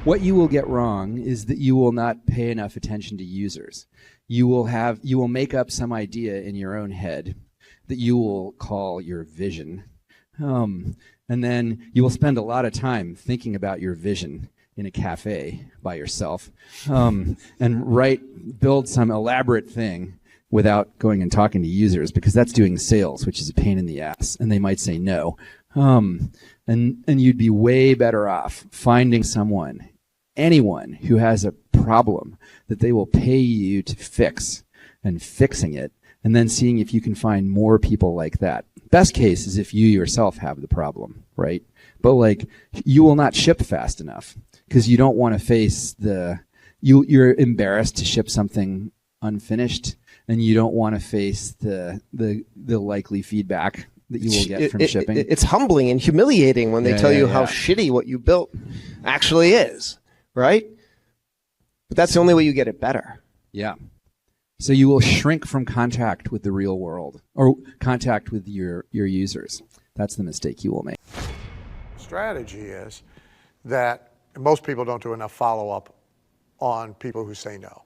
What you will get wrong is that you will not pay enough attention to users. You will make up some idea in your own head that you will call your vision. And then you will spend a lot of time thinking about your vision in a cafe by yourself, and build some elaborate thing without going and talking to users, because that's doing sales, which is a pain in the ass, and they might say no. And you'd be way better off finding anyone who has a problem that they will pay you to fix, and fixing it, and then seeing if you can find more people like that. Best case is if you yourself have the problem, right? But like, you will not ship fast enough because you don't want to face you're embarrassed to ship something unfinished, and you don't want to face the likely feedback that you will get from shipping. It's humbling and humiliating when they tell you how shitty what you built actually is, right? But that's the only way you get it better. Yeah. So you will shrink from contact with the real world, or contact with your users. That's the mistake you will make. Strategy is that most people don't do enough follow-up on people who say no.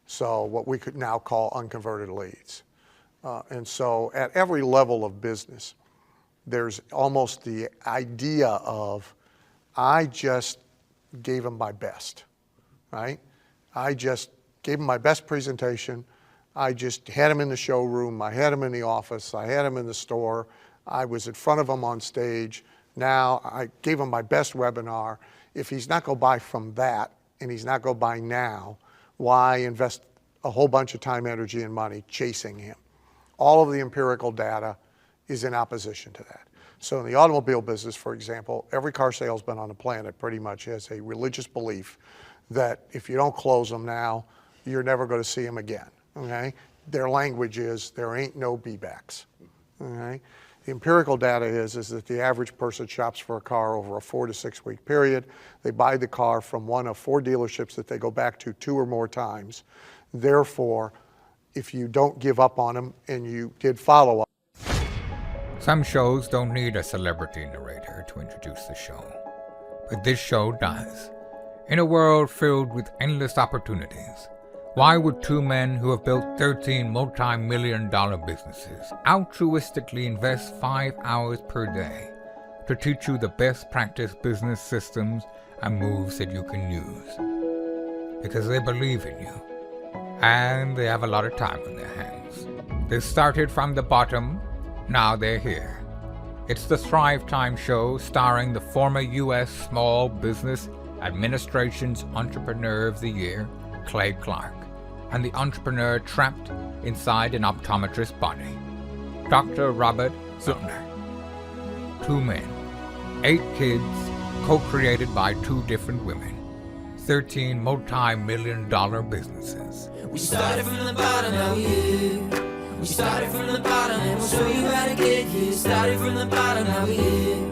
So what we could now call unconverted leads. And so at every level of business, there's almost the idea of, I just gave them my best, right? I just gave them my best presentation. I just had them in the showroom. I had them in the office. I had them in the store. I was in front of them on stage. Now I gave him my best webinar. If he's not going to buy from that, and he's not going to buy now, why invest a whole bunch of time, energy, and money chasing him? All of the empirical data is in opposition to that. So in the automobile business, for example, every car salesman on the planet pretty much has a religious belief that if you don't close them now, you're never going to see them again, okay? Their language is, there ain't no be-backs, okay? The empirical data is that the average person shops for a car over a 4 to 6 week period. They buy the car from one of 4 dealerships that they go back to 2 or more times. Therefore, if you don't give up on them and you did follow up. Some shows don't need a celebrity narrator to introduce the show, but this show does. In a world filled with endless opportunities, why would 2 men who have built 13 multi-million-dollar businesses altruistically invest 5 hours per day to teach you the best practice business systems and moves that you can use? Because they believe in you, and they have a lot of time on their hands. They started from the bottom, now they're here. It's the Thrivetime show starring the former U.S. Small Business Administration's Entrepreneur of the Year, Clay Clark, and the entrepreneur trapped inside an optometrist's body, Dr. Robert Zuckner. 2 men, 8 kids, co-created by 2 different women, 13 multi-million-dollar businesses. We started from the bottom, now we here. We started from the bottom, and we'll show you how to get here. Started from the bottom, now we here.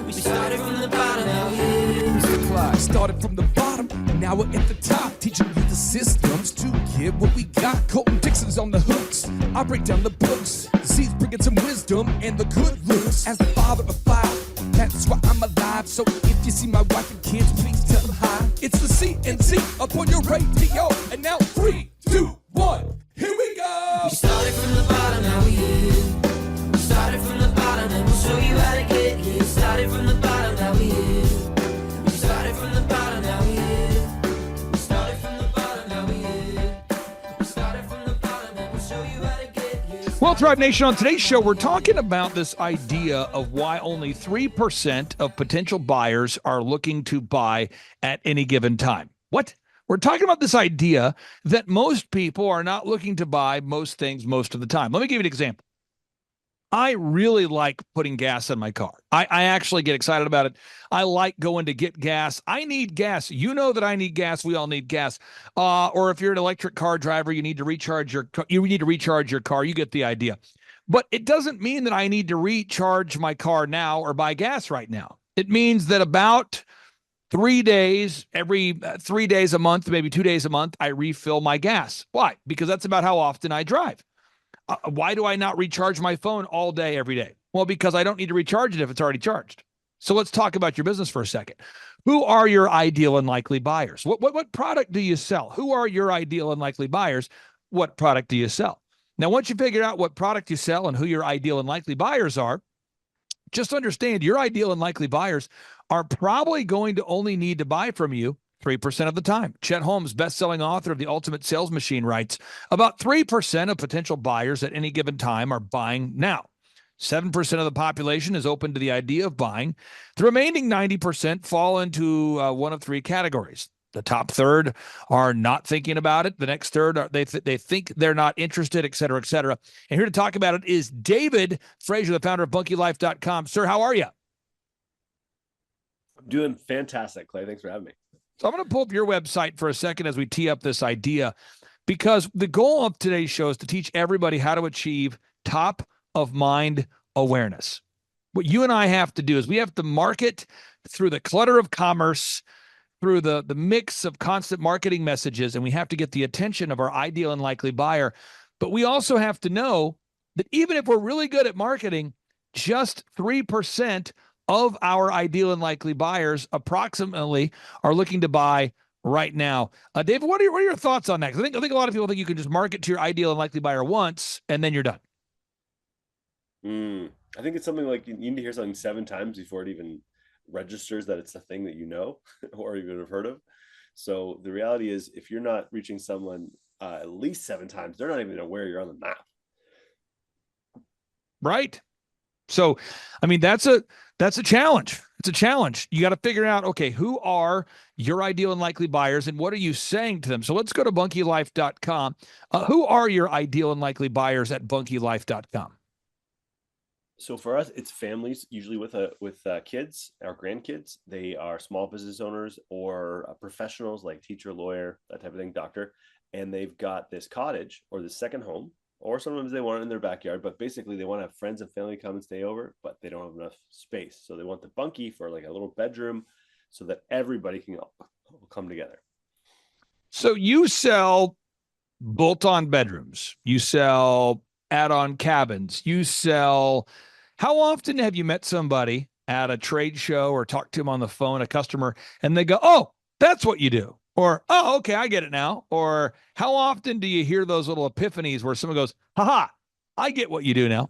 We started from the bottom, now we here. Mr. Clyde started from the bottom, and now we're at the top, teaching you the systems to get what we got. Colton Dixon's on the hooks, I break down the books. Z's bringing some wisdom and the good looks. As the father of 5, that's why I'm alive. So if you see my wife and kids, please tell them hi. It's the CNC up on your radio, and now 3, 2, 1, here we go. We started from the bottom, now we here. We started from the bottom, and we'll show you how to get here. Started from the bottom, now we here. We started from the bottom, now we here. We started from the bottom, now we here. We started from the bottom, and we'll show you how to get here. Well, Thrive Nation, on today's show, we're talking about this idea of why only 3% of potential buyers are looking to buy at any given time. What? We're talking about this idea that most people are not looking to buy most things most of the time. Let me give you an example. I really like putting gas in my car. I actually get excited about it. I like going to get gas. I need gas. You know that I need gas. We all need gas. Or if you're an electric car driver, you need to recharge your car. You get the idea. But it doesn't mean that I need to recharge my car now or buy gas right now. It means that about 3 days, every 3 days a month, maybe 2 days a month, I refill my gas. Why? Because that's about how often I drive. Why do I not recharge my phone all day, every day? Well, because I don't need to recharge it if it's already charged. So let's talk about your business for a second. Who are your ideal and likely buyers? What product do you sell? Who are your ideal and likely buyers? What product do you sell? Now, once you figure out what product you sell and who your ideal and likely buyers are, just understand your ideal and likely buyers are probably going to only need to buy from you 3% of the time. Chet Holmes, best-selling author of The Ultimate Sales Machine, writes, about 3% of potential buyers at any given time are buying now. 7% of the population is open to the idea of buying. The remaining 90% fall into one of three categories. The top third are not thinking about it. The next third, they think they're not interested, et cetera, et cetera. And here to talk about it is David Frazier, the founder of BunkyLife.com. Sir, how are you? I'm doing fantastic, Clay. Thanks for having me. So I'm going to pull up your website for a second as we tee up this idea, because the goal of today's show is to teach everybody how to achieve top of mind awareness. What you and I have to do is we have to market through the clutter of commerce, through the mix of constant marketing messages, and we have to get the attention of our ideal and likely buyer. But we also have to know that even if we're really good at marketing, just 3% of our ideal and likely buyers approximately are looking to buy right now. David, what are your thoughts on that? 'Cause I think a lot of people think you can just market to your ideal and likely buyer once and then you're done. I think it's something like you need to hear something 7 times before it even registers that it's a thing that you know or even have heard of. So the reality is, if you're not reaching someone at least 7 times, they're not even aware you're on the map. Right. So, I mean, that's a challenge. It's a challenge. You got to figure out, okay, who are your ideal and likely buyers and what are you saying to them? So let's go to BunkyLife.com. Who are your ideal and likely buyers at BunkyLife.com? So for us, it's families, usually with kids or grandkids. They are small business owners or professionals like teacher, lawyer, that type of thing, doctor. And they've got this cottage or this second home, or sometimes they want it in their backyard, but basically they want to have friends and family come and stay over, but they don't have enough space. So they want the bunkie for like a little bedroom so that everybody can come together. So you sell bolt-on bedrooms. You sell add-on cabins. You sell... How often have you met somebody at a trade show or talked to them on the phone, a customer, and they go, oh, that's what you do? Or, oh, okay, I get it now. Or how often do you hear those little epiphanies where someone goes, haha, I get what you do now?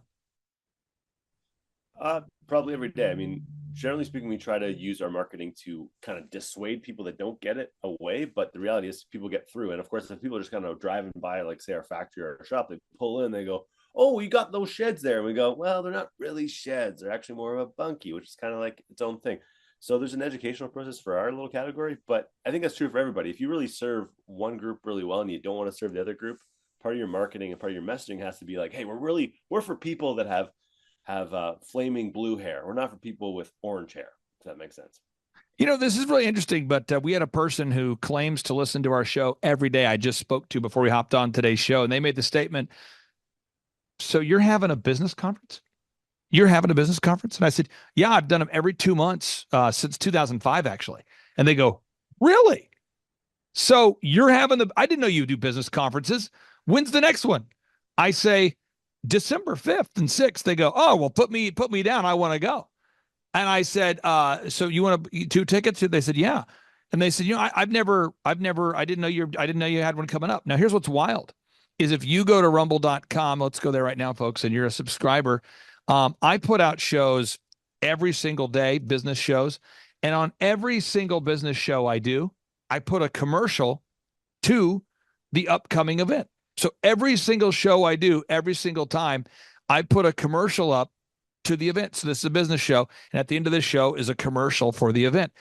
Probably every day. I mean, generally speaking, we try to use our marketing to kind of dissuade people that don't get it away. But the reality is people get through. And of course, if people are just kind of driving by, like say our factory or our shop, they pull in, they go, oh, you got those sheds there. And we go, well, they're not really sheds. They're actually more of a bunkie, which is kind of like its own thing. So there's an educational process for our little category, but I think that's true for everybody. If you really serve one group really well and you don't want to serve the other group, part of your marketing and part of your messaging has to be like, hey, we're for people that have flaming blue hair. We're not for people with orange hair, if that makes sense. You know, this is really interesting, but we had a person who claims to listen to our show every day I just spoke to before we hopped on today's show, and they made the statement, so you're having a business conference? You're having a business conference? And I said, yeah, I've done them every 2 months since 2005, actually. And they go, really? So you're having I didn't know you do business conferences. When's the next one? I say December 5th and 6th. They go, oh, well, put me down. I want to go. And I said, so you want 2 tickets? They said, yeah. And they said, you know, I didn't know you had one coming up. Now, here's what's wild is if you go to rumble.com, let's go there right now, folks, and you're a subscriber. I put out shows every single day, business shows. And on every single business show I do, I put a commercial to the upcoming event. So every single show I do, every single time, I put a commercial up to the event. So this is a business show. And at the end of this show is a commercial for the event.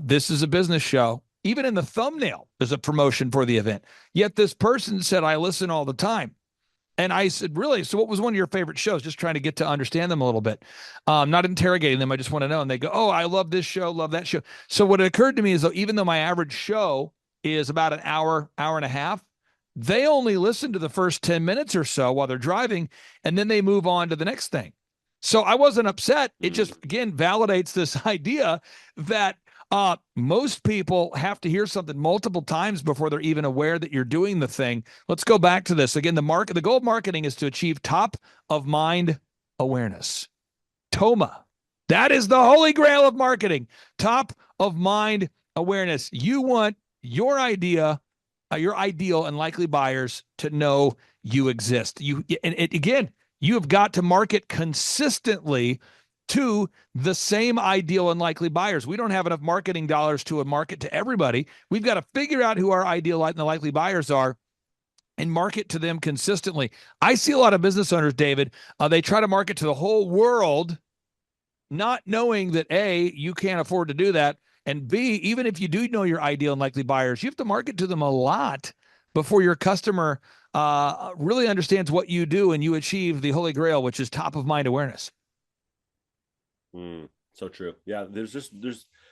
This is a business show. Even in the thumbnail, there's a promotion for the event. Yet this person said, I listen all the time. And I said, really? So what was one of your favorite shows? Just trying to get to understand them a little bit. Not interrogating them. I just want to know. And they go, oh, I love this show, love that show. So what occurred to me is, though, even though my average show is about an hour, hour and a half, they only listen to the first 10 minutes or so while they're driving, and then they move on to the next thing. So I wasn't upset. It just, again, validates this idea that most people have to hear something multiple times before they're even aware that you're doing the thing. Let's go back to this. Again, the goal of marketing is to achieve top of mind awareness. TOMA. That is the holy grail of marketing. Top of mind awareness. You want your idea, your ideal and likely buyers to know you exist. Again, you have got to market consistently to the same ideal and likely buyers. We don't have enough marketing dollars to market to everybody. We've got to figure out who our ideal and likely buyers are and market to them consistently. I see a lot of business owners, David, they try to market to the whole world, not knowing that A, you can't afford to do that, and B, even if you do know your ideal and likely buyers, you have to market to them a lot before your customer really understands what you do and you achieve the holy grail, which is top of mind awareness. So true. Yeah, there's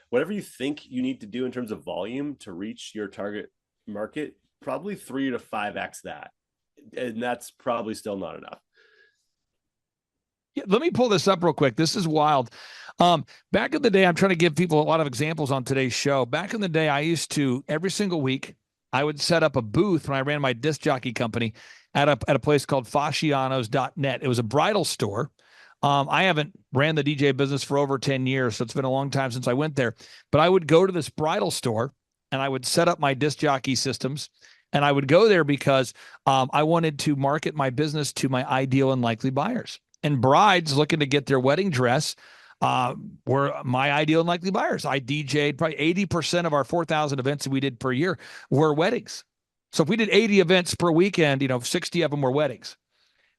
whatever you think you need to do in terms of volume to reach your target market, probably 3 to 5x that. And that's probably still not enough. Yeah, let me pull this up real quick. This is wild. Back in the day, I'm trying to give people a lot of examples on today's show. Back in the day, I used to, every single week, I would set up a booth when I ran my disc jockey company at a place called Fascianos.net. It was a bridal store. I haven't ran the DJ business for over 10 years, so it's been a long time since I went there. But I would go to this bridal store, and I would set up my disc jockey systems, and I would go there because I wanted to market my business to my ideal and likely buyers. And brides looking to get their wedding dress were my ideal and likely buyers. I DJ'd probably 80% of our 4,000 events that we did per year were weddings. So if we did 80 events per weekend, 60 of them were weddings.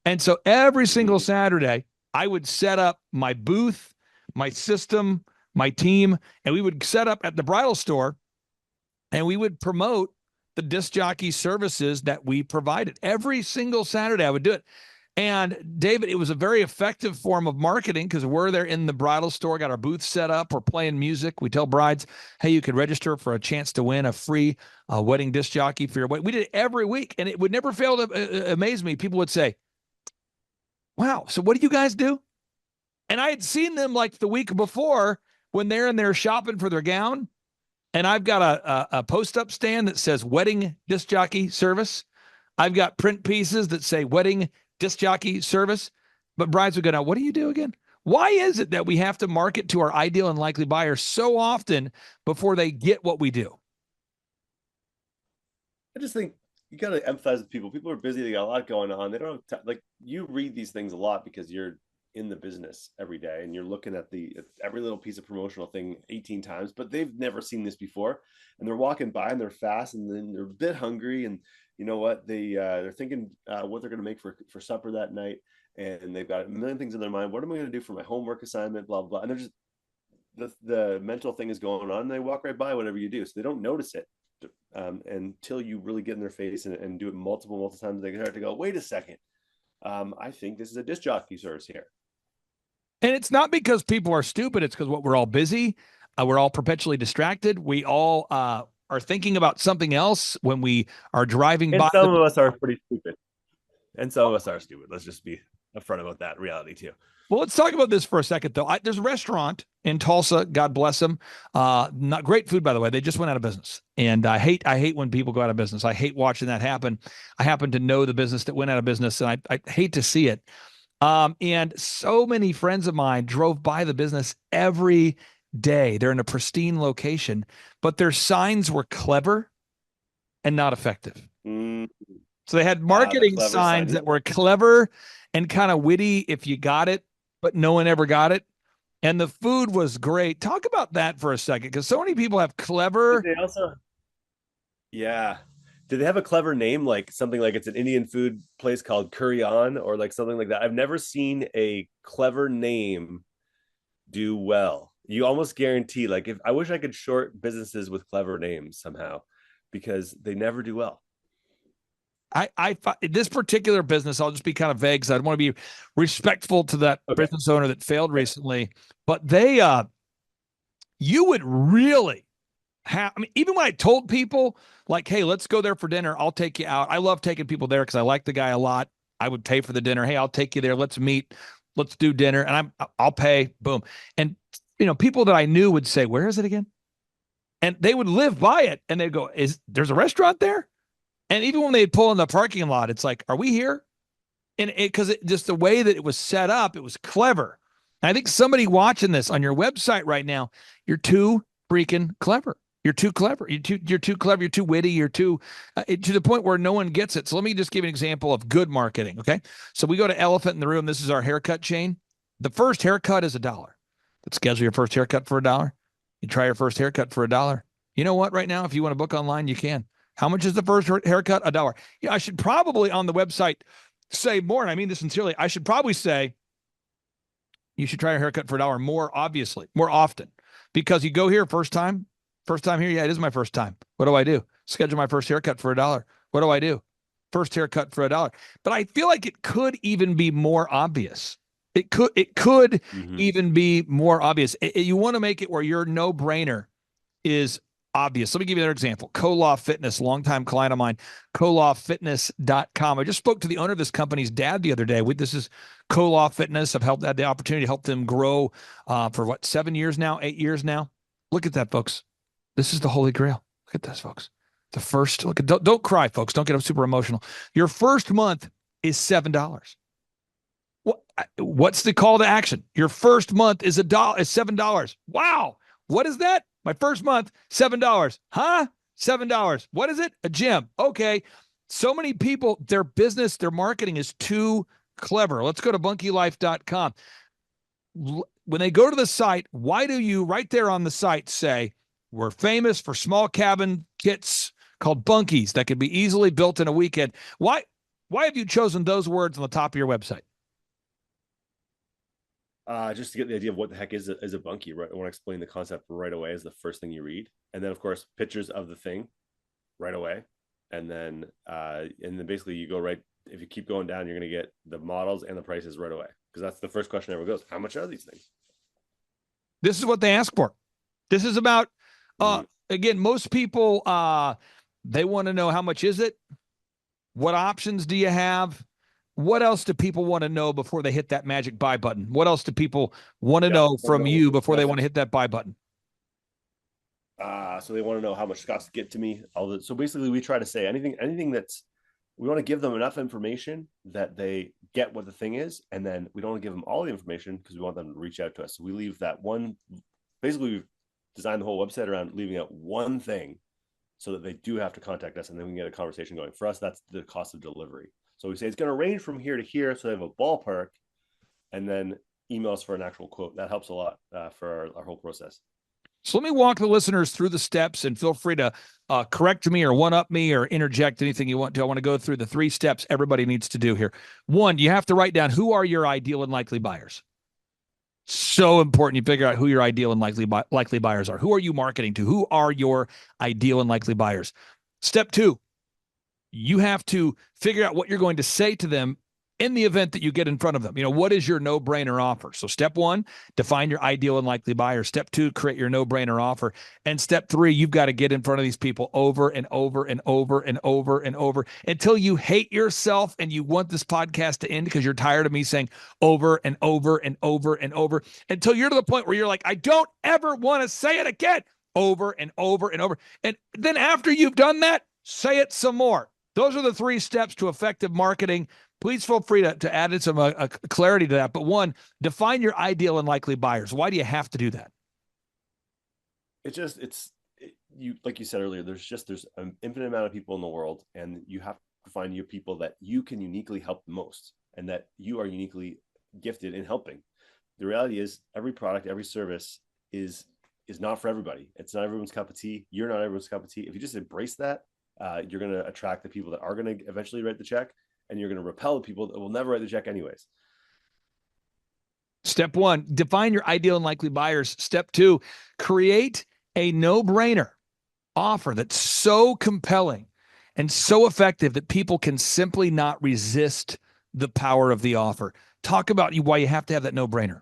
And so every single Saturday, I would set up my booth, my system, my team, and we would set up at the bridal store, and we would promote the disc jockey services that we provided. Every single Saturday, I would do it. And David, it was a very effective form of marketing because we're there in the bridal store, got our booth set up, we're playing music. We tell brides, hey, you could register for a chance to win a free wedding disc jockey for your wedding. We did it every week, and it would never fail to amaze me. People would say, wow, so what do you guys do? And I had seen them like the week before when they're in there shopping for their gown, and I've got a post-up stand that says wedding disc jockey service. I've got print pieces that say wedding disc jockey service, but brides would go, now, what do you do again? Why is it that we have to market to our ideal and likely buyers so often before they get what we do? I just think you got to emphasize with people. People are busy. They got a lot going on. They don't have like you read these things a lot because you're in the business every day and you're looking at every little piece of promotional thing 18 times, but they've never seen this before. And they're walking by and they're fast and then they're a bit hungry. And you know what? They're thinking what they're going to make for supper that night. And they've got a million things in their mind. What am I going to do for my homework assignment? Blah, blah, blah. And they're just, the mental thing is going on and they walk right by whatever you do. So they don't notice it. Until you really get in their face and do it multiple times, they start to go, wait a second. I think this is a disc jockey service here. And it's not because people are stupid. It's because we're all busy. We're all perpetually distracted. We all are thinking about something else when we are driving by. Some of us are pretty stupid. And some of us are stupid. Let's just be upfront about that reality too. Well, let's talk about this for a second, though. There's a restaurant in Tulsa. God bless them. Not great food, by the way. They just went out of business, and I hate when people go out of business. I hate watching that happen. I happen to know the business that went out of business, and I hate to see it. And so many friends of mine drove by the business every day. They're in a pristine location, but their signs were clever and not effective. So they had marketing signs that were clever and kind of witty if you got it, but no one ever got it. And the food was great. Talk about that for a second, because so many people have clever. Yeah. Did they have a clever name, like something like it's an Indian food place called Curry On or like something like that? I've never seen a clever name do well. You almost guarantee, like, if I wish I could short businesses with clever names somehow, because they never do well. I this particular business, I'll just be kind of vague because I want to be respectful to that business owner that failed recently. But they, you would really have, I mean, even when I told people like, hey, let's go there for dinner, I'll take you out. I love taking people there because I like the guy a lot. I would pay for the dinner. Hey, I'll take you there. Let's meet. Let's do dinner. And I'll pay. Boom. And, people that I knew would say, where is it again? And they would live by it. And they'd go, there's a restaurant there? And even when they'd pull in the parking lot, it's like, are we here? And because just the way that it was set up, it was clever. I think somebody watching this on your website right now, you're too freaking clever. You're too clever. You're too clever. You're too witty. You're too to the point where no one gets it. So let me just give you an example of good marketing. Okay. So we go to Elephant in the Room. This is our haircut chain. The first haircut is $1. Let's schedule your first haircut for $1. You try your first haircut for $1. You know what? Right now, if you want to book online, you can. How much is the first haircut? $1. Yeah, I should probably on the website say more. And I mean this sincerely. I should probably say you should try a haircut for $1 more, obviously, more often, because you go here first time here. Yeah, it is my first time. What do I do? Schedule my first haircut for $1. What do I do? First haircut for $1. But I feel like it could even be more obvious. It could even be more obvious. You want to make it where your no-brainer is obvious. Let me give you another example. Koloff Fitness, longtime client of mine, KoloffFitness.com. I just spoke to the owner of this company's dad the other day. This is Koloff Fitness. I've had the opportunity to help them grow for 7 years now, 8 years now. Look at that, folks. This is the Holy Grail. Look at this, folks. The first, don't cry, folks. Don't get super emotional. Your first month is $7. What's the call to action? Your first month is $7. Wow. What is that? My first month, $7. Huh? $7. What is it? A gym. Okay. So many people, their business, their marketing is too clever. Let's go to bunkylife.com. When they go to the site, why do you right there on the site say, we're famous for small cabin kits called bunkies that can be easily built in a weekend? Why have you chosen those words on the top of your website? Just to get the idea of what the heck is a bunkie. Right? I want to explain the concept right away as the first thing you read. And then, of course, pictures of the thing right away. And then basically you go right, if you keep going down, you're going to get the models and the prices right away. Because that's the first question ever goes. How much are these things? This is what they ask for. This is about, again, most people, they want to know how much is it? What options do you have? What else do people want to know before they hit that magic buy button? What else do people want to know from you before they want to hit that buy button? So they want to know how much it costs to get to me. So basically we try to say anything that's, we want to give them enough information that they get what the thing is. And then we don't want to give them all the information because we want them to reach out to us. So we leave that one, basically we've designed the whole website around leaving out one thing so that they do have to contact us and then we can get a conversation going. For us, that's the cost of delivery. So we say it's going to range from here to here. So they have a ballpark and then email us for an actual quote. That helps a lot for our whole process. So let me walk the listeners through the steps and feel free to correct me or one-up me or interject anything you want to. I want to go through the 3 steps everybody needs to do here. 1, you have to write down who are your ideal and likely buyers. So important you figure out who your ideal and likely buyers are. Who are you marketing to? Who are your ideal and likely buyers? Step 2, you have to figure out what you're going to say to them in the event that you get in front of them. What is your no-brainer offer? So step 1, define your ideal and likely buyer. Step 2, create your no-brainer offer. And step 3, you've got to get in front of these people over and over and over and over and over until you hate yourself and you want this podcast to end because you're tired of me saying over and over and over and over until you're to the point where you're like, I don't ever want to say it again, over and over and over. And then after you've done that, say it some more. Those are the 3 steps to effective marketing. Please feel free to add in some clarity to that. But 1, define your ideal and likely buyers. Why do you have to do that? You like you said earlier, there's an infinite amount of people in the world, and you have to find your people that you can uniquely help the most and that you are uniquely gifted in helping. The reality is every product, every service is not for everybody. It's not everyone's cup of tea. You're not everyone's cup of tea. If you just embrace that, you're going to attract the people that are going to eventually write the check, and you're going to repel the people that will never write the check anyways. Step 1, define your ideal and likely buyers. Step 2, create a no-brainer offer that's so compelling and so effective that people can simply not resist the power of the offer. Talk about why you have to have that no-brainer.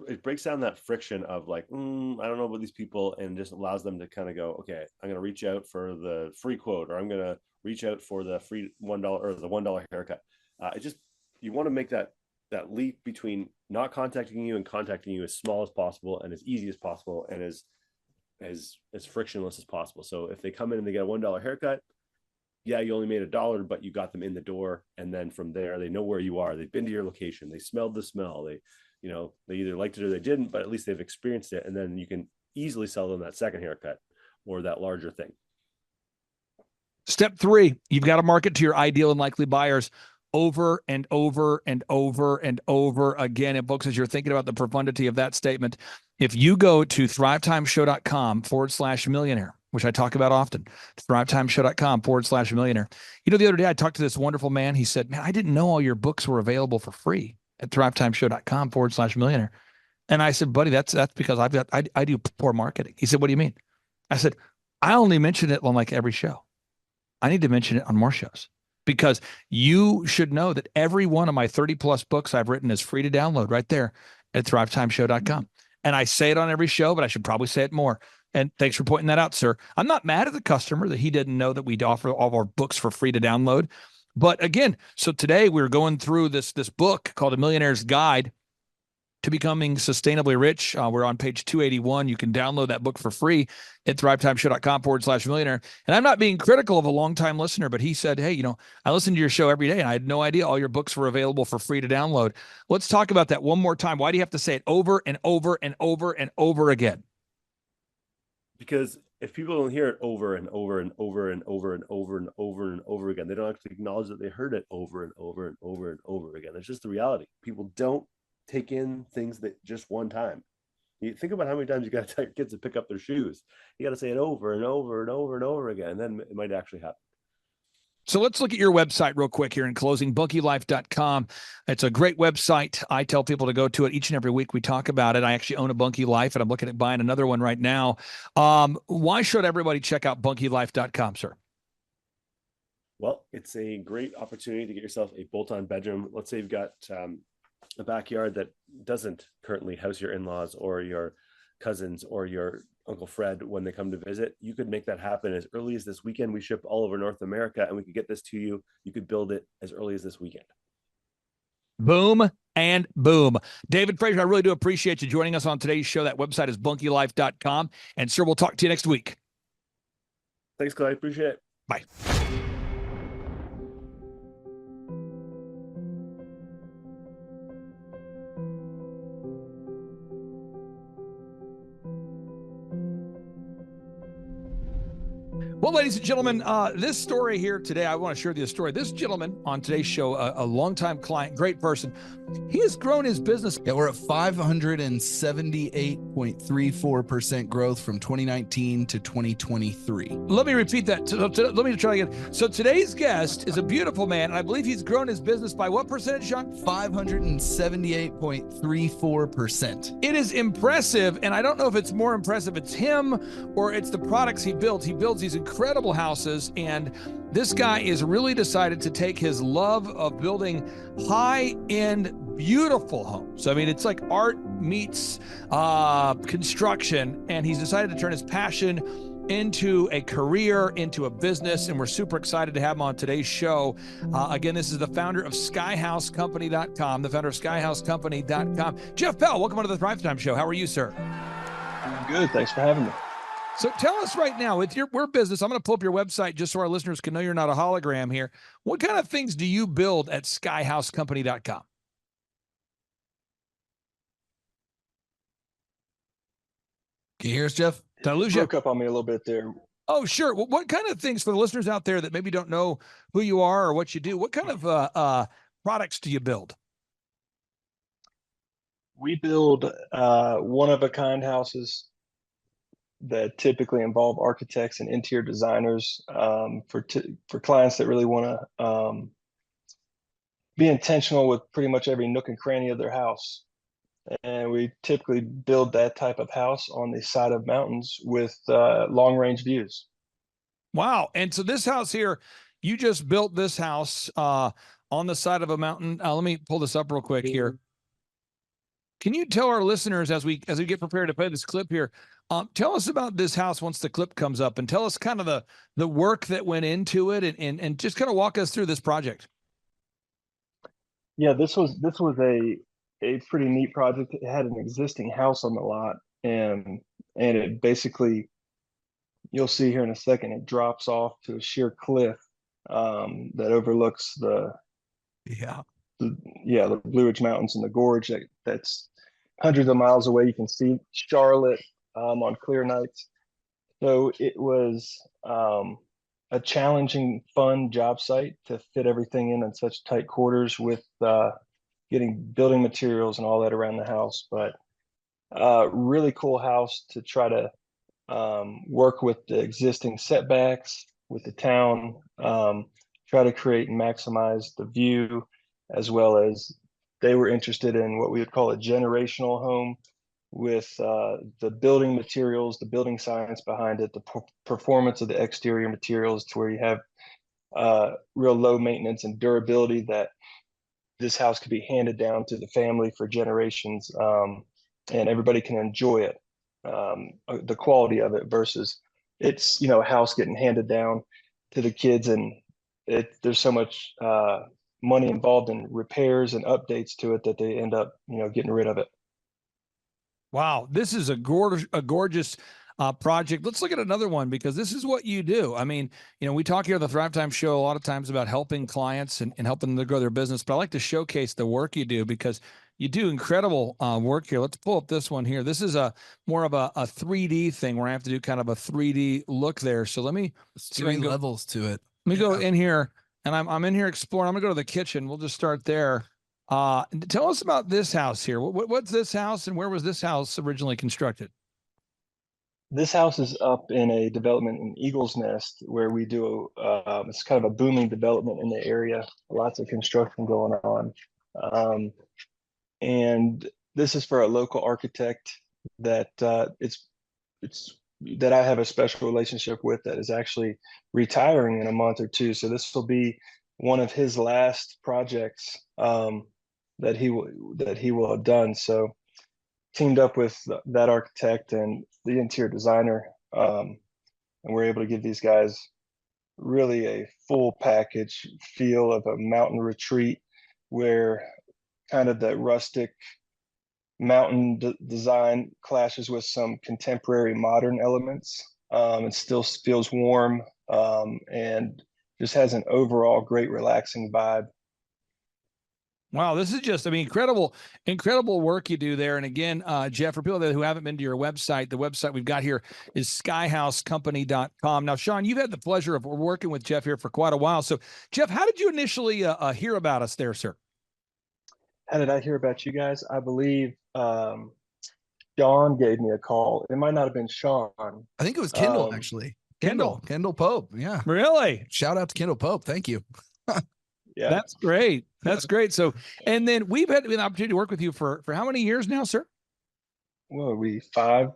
It breaks down that friction of like, I don't know about these people, and just allows them to kind of go, okay, I'm going to reach out for the free quote, or I'm going to reach out for the free $1 or the $1 haircut. You want to make that leap between not contacting you and contacting you as small as possible and as easy as possible and as frictionless as possible. So if they come in and they get a $1 haircut, yeah, you only made $1, but you got them in the door. And then from there, they know where you are. They've been to your location. They smelled the smell. They either liked it or they didn't, but at least they've experienced it. And then you can easily sell them that second haircut or that larger thing. Step 3, you've got to market to your ideal and likely buyers over and over and over and over again. And folks, as you're thinking about the profundity of that statement, if you go to thrivetimeshow.com/millionaire, which I talk about often, thrivetimeshow.com/millionaire. The other day I talked to this wonderful man. He said, man, I didn't know all your books were available for free at thrivetimeshow.com/millionaire. And I said, buddy, that's because I do poor marketing. He said, what do you mean? I said, I only mention it on like every show. I need to mention it on more shows, because you should know that every one of my 30 plus books I've written is free to download right there at thrivetimeshow.com. And I say it on every show, but I should probably say it more. And thanks for pointing that out, sir. I'm not mad at the customer that he didn't know that we'd offer all of our books for free to download. But again, so today we're going through this book called A Millionaire's Guide to Becoming Sustainably Rich. We're on page 281. You can download that book for free at thrivetimeshow.com/millionaire. And I'm not being critical of a longtime listener, but he said, hey, I listen to your show every day and I had no idea all your books were available for free to download. Let's talk about that one more time. Why do you have to say it over and over and over and over again? Because if people don't hear it over and over and over and over and over and over and over again, they don't actually acknowledge that they heard it over and over and over and over again. It's just the reality. People don't take in things that just one time. You think about how many times you got to tell your kids to pick up their shoes. You got to say it over and over and over and over again, and then it might actually happen. So let's look at your website real quick here in closing, bunkylife.com. It's a great website. I tell people to go to it each and every week. We talk about it. I actually own a Bunky Life, and I'm looking at buying another one right now. Why should everybody check out bunkylife.com, sir? Well, it's a great opportunity to get yourself a bolt-on bedroom. Let's say you've got a backyard that doesn't currently house your in-laws or your cousins or your Uncle Fred when they come to visit. You could make that happen as early as this weekend. We ship all over North America, and we could get this to you. You could build it as early as this weekend. Boom and boom. David Frazier, I really do appreciate you joining us on today's show. That website is bunkylife.com. And sir, we'll talk to you next week. Thanks, Clay. Appreciate it. Bye. Well, ladies and gentlemen, this story here today, I want to share with you a story. This gentleman on today's show, a longtime client, great person, he has grown his business. Yeah, we're at 578.34% growth from 2019 to 2023. Let me repeat that. Let me try again. So today's guest is a beautiful man, and I believe he's grown his business by what percentage, Sean? 578.34%. It is impressive, and I don't know if it's more impressive it's him or it's the products he builds. He builds these incredible houses, and this guy is really decided to take his love of building high-end, beautiful homes. I mean, it's like art meets construction, and he's decided to turn his passion into a career, into a business, and we're super excited to have him on today's show. Again, this is the founder of SkyHouseCompany.com, Jeff Bell, welcome onto the Thrivetime Show. How are you, sir? I'm good. Thanks for having me. So tell us right now, with your business, I'm going to pull up your website just so our listeners can know you're not a hologram here. What kind of things do you build at SkyHouseCompany.com? Can you hear us, Jeff? Did I lose you? Broke up on me a little bit there. Oh, sure. Well, what kind of things for the listeners out there that maybe don't know who you are or what you do? What kind of products do you build? We build one-of-a-kind houses that typically involve architects and interior designers for clients that really want to be intentional with pretty much every nook and cranny of their house. And we typically build that type of house on the side of mountains with long-range views. Wow. And so this house here, you just built this house on the side of a mountain. Let me pull this up real quick here. Can you tell our listeners as we get prepared to play this clip here, tell us about this house once the clip comes up, and tell us kind of the work that went into it, and just kind of walk us through this project. Yeah, this was a pretty neat project. It had an existing house on the lot, and it basically, you'll see here in a second, it drops off to a sheer cliff that overlooks Yeah. the Blue Ridge Mountains and the gorge that's hundreds of miles away. You can see Charlotte on clear nights. So it was a challenging, fun job site to fit everything in such tight quarters with getting building materials and all that around the house. But really cool house to try to work with the existing setbacks with the town, try to create and maximize the view, as well as they were interested in what we would call a generational home with the building materials, the building science behind it, the performance of the exterior materials to where you have real low maintenance and durability that this house could be handed down to the family for generations, and everybody can enjoy it. The quality of it versus it's a house getting handed down to the kids, and there's so much money involved in repairs and updates to it that they end up getting rid of it. Wow, this is a gorgeous project. Let's look at another one because this is what you do. I mean, we talk here at the Thrivetime show a lot of times about helping clients and helping them to grow their business, but I like to showcase the work you do because you do incredible work here. Let's pull up this one here. This is more of a 3D thing where I have to do kind of a 3D look there. So let me three levels to it. Let me go in here, and I'm in here exploring. I'm gonna go to the kitchen. We'll just start there. Tell us about this house here. What's this house, and where was this house originally constructed? This house is up in a development in Eagles Nest where we do it's kind of a booming development in the area. Lots of construction going on, and this is for a local architect that it's that I have a special relationship with that is actually retiring in a month or two. So this will be one of his last projects that he will have done. So teamed up with that architect and the interior designer, and we're able to give these guys really a full package feel of a mountain retreat where kind of the rustic mountain design clashes with some contemporary modern elements. It still feels warm and just has an overall great relaxing vibe. Wow, this is just, incredible work you do there. And again, Jeff, for people who haven't been to your website, the website we've got here is skyhousecompany.com. Now, Sean, you've had the pleasure of working with Jeff here for quite a while. So, Jeff, how did you initially hear about us there, sir? How did I hear about you guys? I believe Sean gave me a call. It might not have been Sean. I think it was Kendall, actually. Kendall Pope. Yeah. Really? Shout out to Kendall Pope. Thank you. Yeah. That's great. That's great. So, and then we've had the opportunity to work with you for how many years now, sir? What are we, 5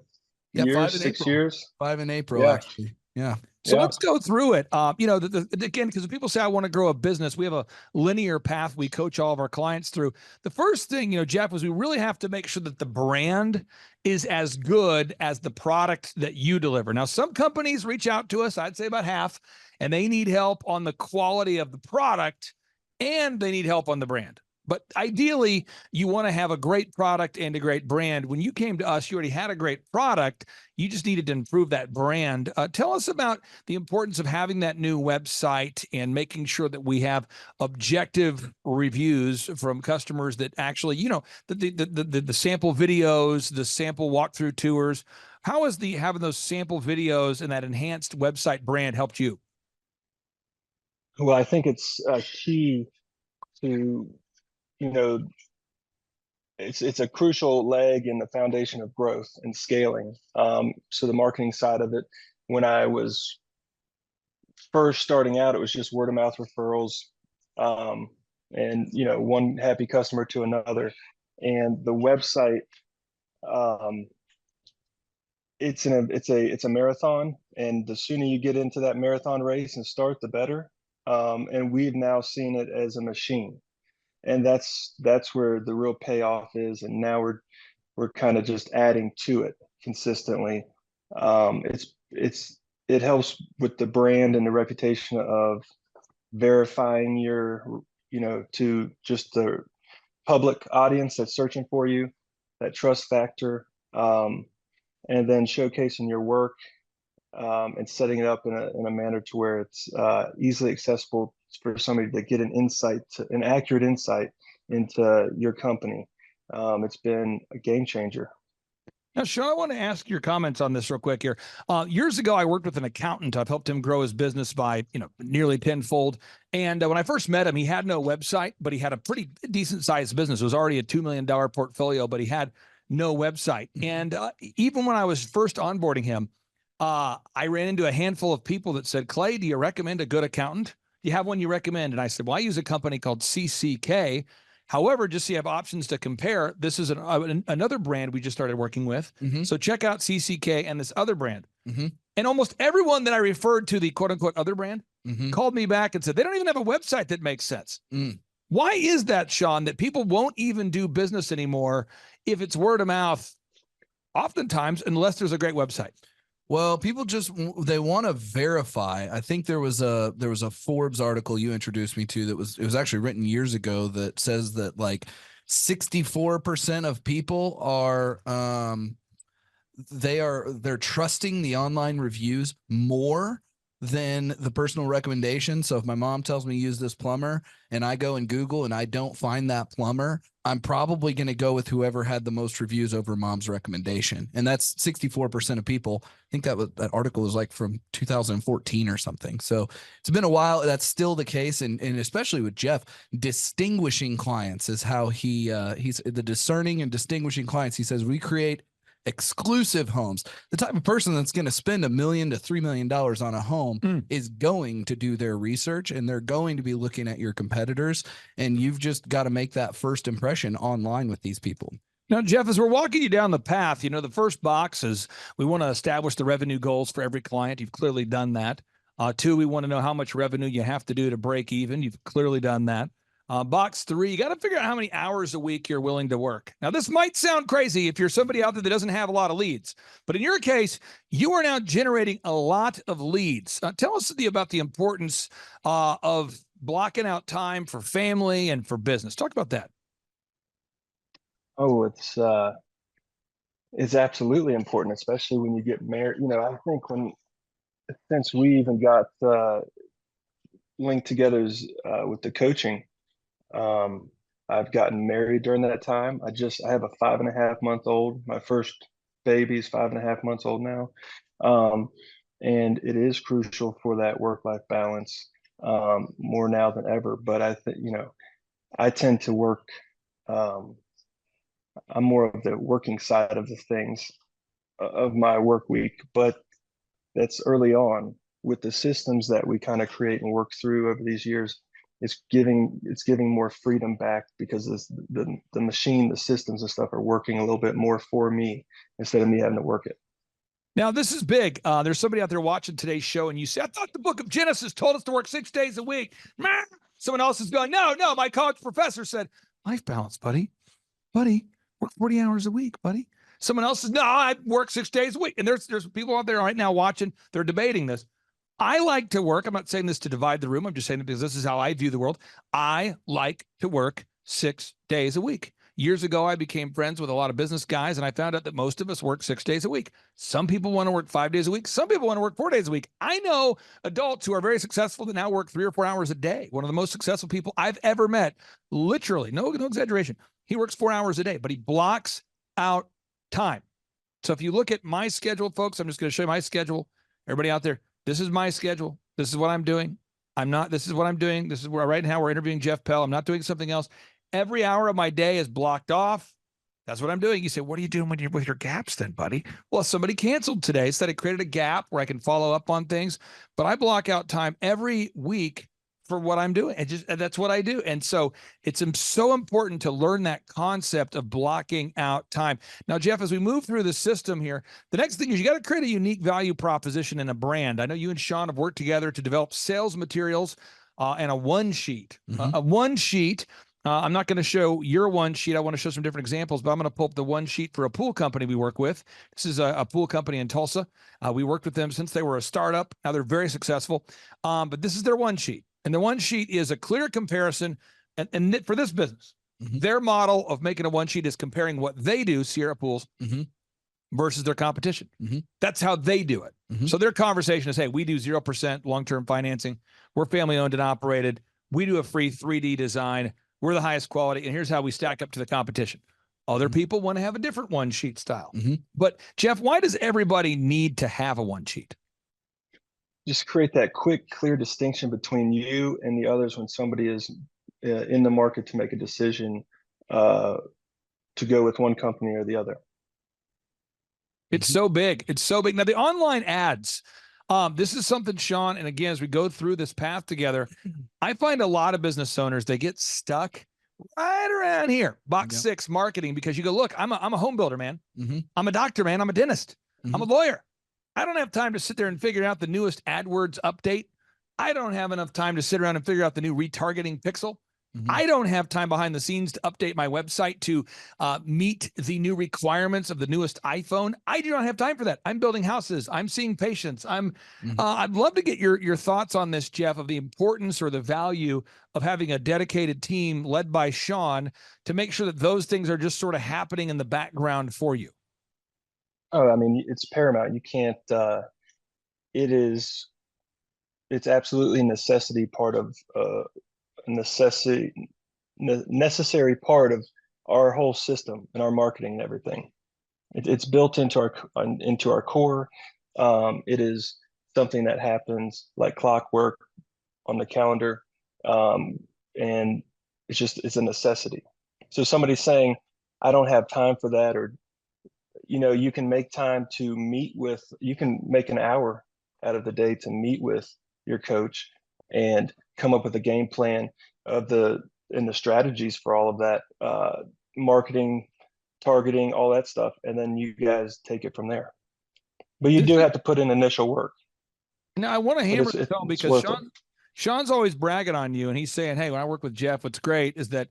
years, 5 in 6 April. years? 5 in April, actually. Yeah. So let's go through it. Again, because people say I want to grow a business, we have a linear path we coach all of our clients through. The first thing, Jeff, was we really have to make sure that the brand is as good as the product that you deliver. Now, some companies reach out to us, I'd say about half, and they need help on the quality of the product and they need help on the brand. But ideally, you want to have a great product and a great brand. When you came to us, you already had a great product. You just needed to improve that brand. Tell us about the importance of having that new website and making sure that we have objective reviews from customers that actually, the sample videos, the sample walkthrough tours. How has having those sample videos and that enhanced website brand helped you? Well, I think it's key to, it's a crucial leg in the foundation of growth and scaling. So the marketing side of it, when I was first starting out, it was just word of mouth referrals, and one happy customer to another. And the website, it's a marathon, and the sooner you get into that marathon race and start, the better. And we've now seen it as a machine, and that's where the real payoff is. And now we're kind of just adding to it consistently. It helps with the brand and the reputation of verifying your, to just the public audience that's searching for you, that trust factor, and then showcasing your work and setting it up in a manner to where it's easily accessible for somebody to get an accurate insight into your company. It's been a game changer. Now, Sean, I want to ask your comments on this real quick here. Years ago, I worked with an accountant. I've helped him grow his business by, nearly tenfold. And when I first met him, he had no website, but he had a pretty decent sized business. It was already a $2 million portfolio, but he had no website. And even when I was first onboarding him, I ran into a handful of people that said, Clay, do you recommend a good accountant? Do you have one you recommend? And I said, well, I use a company called CCK. However, just so you have options to compare, this is another brand we just started working with. So check out CCK and this other brand. And almost everyone that I referred to the quote unquote other brand called me back and said, they don't even have a website that makes sense. Why is that, Sean, that people won't even do business anymore if it's word of mouth, oftentimes, unless there's a great website? Well, people they want to verify. I think there was a Forbes article you introduced me to it was actually written years ago that says that like 64% of people are they're trusting the online reviews more than the personal recommendation. So if my mom tells me use this plumber and I go and Google and I don't find that plumber, I'm probably going to go with whoever had the most reviews over mom's recommendation. And that's 64% of people. I think that article was like from 2014 or something. So it's been a while. That's still the case. And especially with Jeff, distinguishing clients is how he's the discerning and distinguishing clients. He says, we create exclusive homes. The type of person that's going to spend $1 million to $3 million on a home is going to do their research, and they're going to be looking at your competitors. And you've just got to make that first impression online with these people. Now, Jeff, as we're walking you down the path, the first box is we want to establish the revenue goals for every client. You've clearly done that. 2, we want to know how much revenue you have to do to break even. You've clearly done that. Box 3, you got to figure out how many hours a week you're willing to work. Now, this might sound crazy if you're somebody out there that doesn't have a lot of leads, but in your case, you are now generating a lot of leads. Tell us about the importance of blocking out time for family and for business. Talk about that. Oh, it's absolutely important, especially when you get married. I think since we even got linked together with the coaching, I've gotten married during that time. I have a 5.5-month-old. My first baby's 5.5 months old now. And it is crucial for that work-life balance, more now than ever. But I think, I tend to work, I'm more of the working side of the things of my work week, but that's early on. With the systems that we kind of create and work through over these years, it's giving more freedom back, because the machine, the systems and stuff are working a little bit more for me instead of me having to work it. Now, this is big. There's somebody out there watching today's show and you say, I thought the book of Genesis told us to work 6 days a week. Someone else is going, no, my college professor said, life balance, buddy, work 40 hours a week, buddy. Someone else says, no, I work 6 days a week. And there's people out there right now watching, they're debating this. I like to work. I'm not saying this to divide the room. I'm just saying it because this is how I view the world. I like to work 6 days a week. Years ago, I became friends with a lot of business guys, and I found out that most of us work 6 days a week. Some people want to work 5 days a week. Some people want to work 4 days a week. I know adults who are very successful that now work 3 or 4 hours a day. One of the most successful people I've ever met, literally, no exaggeration. He works 4 hours a day, but he blocks out time. So if you look at my schedule, folks, I'm just going to show you my schedule. Everybody out there, this is my schedule. This is what I'm doing. This is what I'm doing. This is where right now we're interviewing Jeff Pell. I'm not doing something else. Every hour of my day is blocked off. That's what I'm doing. You say, what are you doing with your gaps then, buddy? Well, somebody canceled today, so that it created a gap where I can follow up on things, but I block out time every week for what I'm doing. And that's what I do. And so it's so important to learn that concept of blocking out time. Now, Jeff, as we move through the system here, the next thing is you got to create a unique value proposition and a brand. I know you and Sean have worked together to develop sales materials and a one sheet. A one sheet. I'm not going to show your one sheet. I want to show some different examples, but I'm going to pull up the one sheet for a pool company we work with. This is a pool company in Tulsa. We worked with them since they were a startup. Now they're very successful. But this is their one sheet. And the one sheet is a clear comparison. And for this business, their model of making a one sheet is comparing what they do, Sierra Pools, versus their competition. Mm-hmm. That's how they do it. Mm-hmm. So their conversation is, hey, we do 0% long-term financing. We're family owned and operated. We do a free 3D design. We're the highest quality. And here's how we stack up to the competition. Other people want to have a different one sheet style. Mm-hmm. But Jeff, why does everybody need to have a one sheet? Just create that quick, clear distinction between you and the others when somebody is in the market to make a decision to go with one company or the other. It's so big. It's so big. Now, the online ads, this is something, Sean, and again, as we go through this path together, I find a lot of business owners, they get stuck right around here, box 6 marketing, because you go, look, I'm a home builder, man. Mm-hmm. I'm a doctor, man. I'm a dentist. Mm-hmm. I'm a lawyer. I don't have time to sit there and figure out the newest AdWords update. I don't have enough time to sit around and figure out the new retargeting pixel. Mm-hmm. I don't have time behind the scenes to update my website to meet the new requirements of the newest iPhone. I do not have time for that. I'm building houses. I'm seeing patients. I'd love to get your thoughts on this, Jeff, of the importance or the value of having a dedicated team led by Sean to make sure that those things are just sort of happening in the background for you. Oh, I mean, it's paramount. You can't, it's absolutely a necessary part of, necessary part of our whole system and our marketing and everything. It's built into our core. It is something that happens like clockwork on the calendar. And it's a necessity. So somebody's saying, I don't have time for that, or, you can make time to you can make an hour out of the day to meet with your coach and come up with a game plan and the strategies for all of that, marketing, targeting, all that stuff. And then you guys take it from there. But you do have to put in initial work. Now, I want to hammer it home because Sean's always bragging on you, and he's saying, hey, when I work with Jeff, what's great is that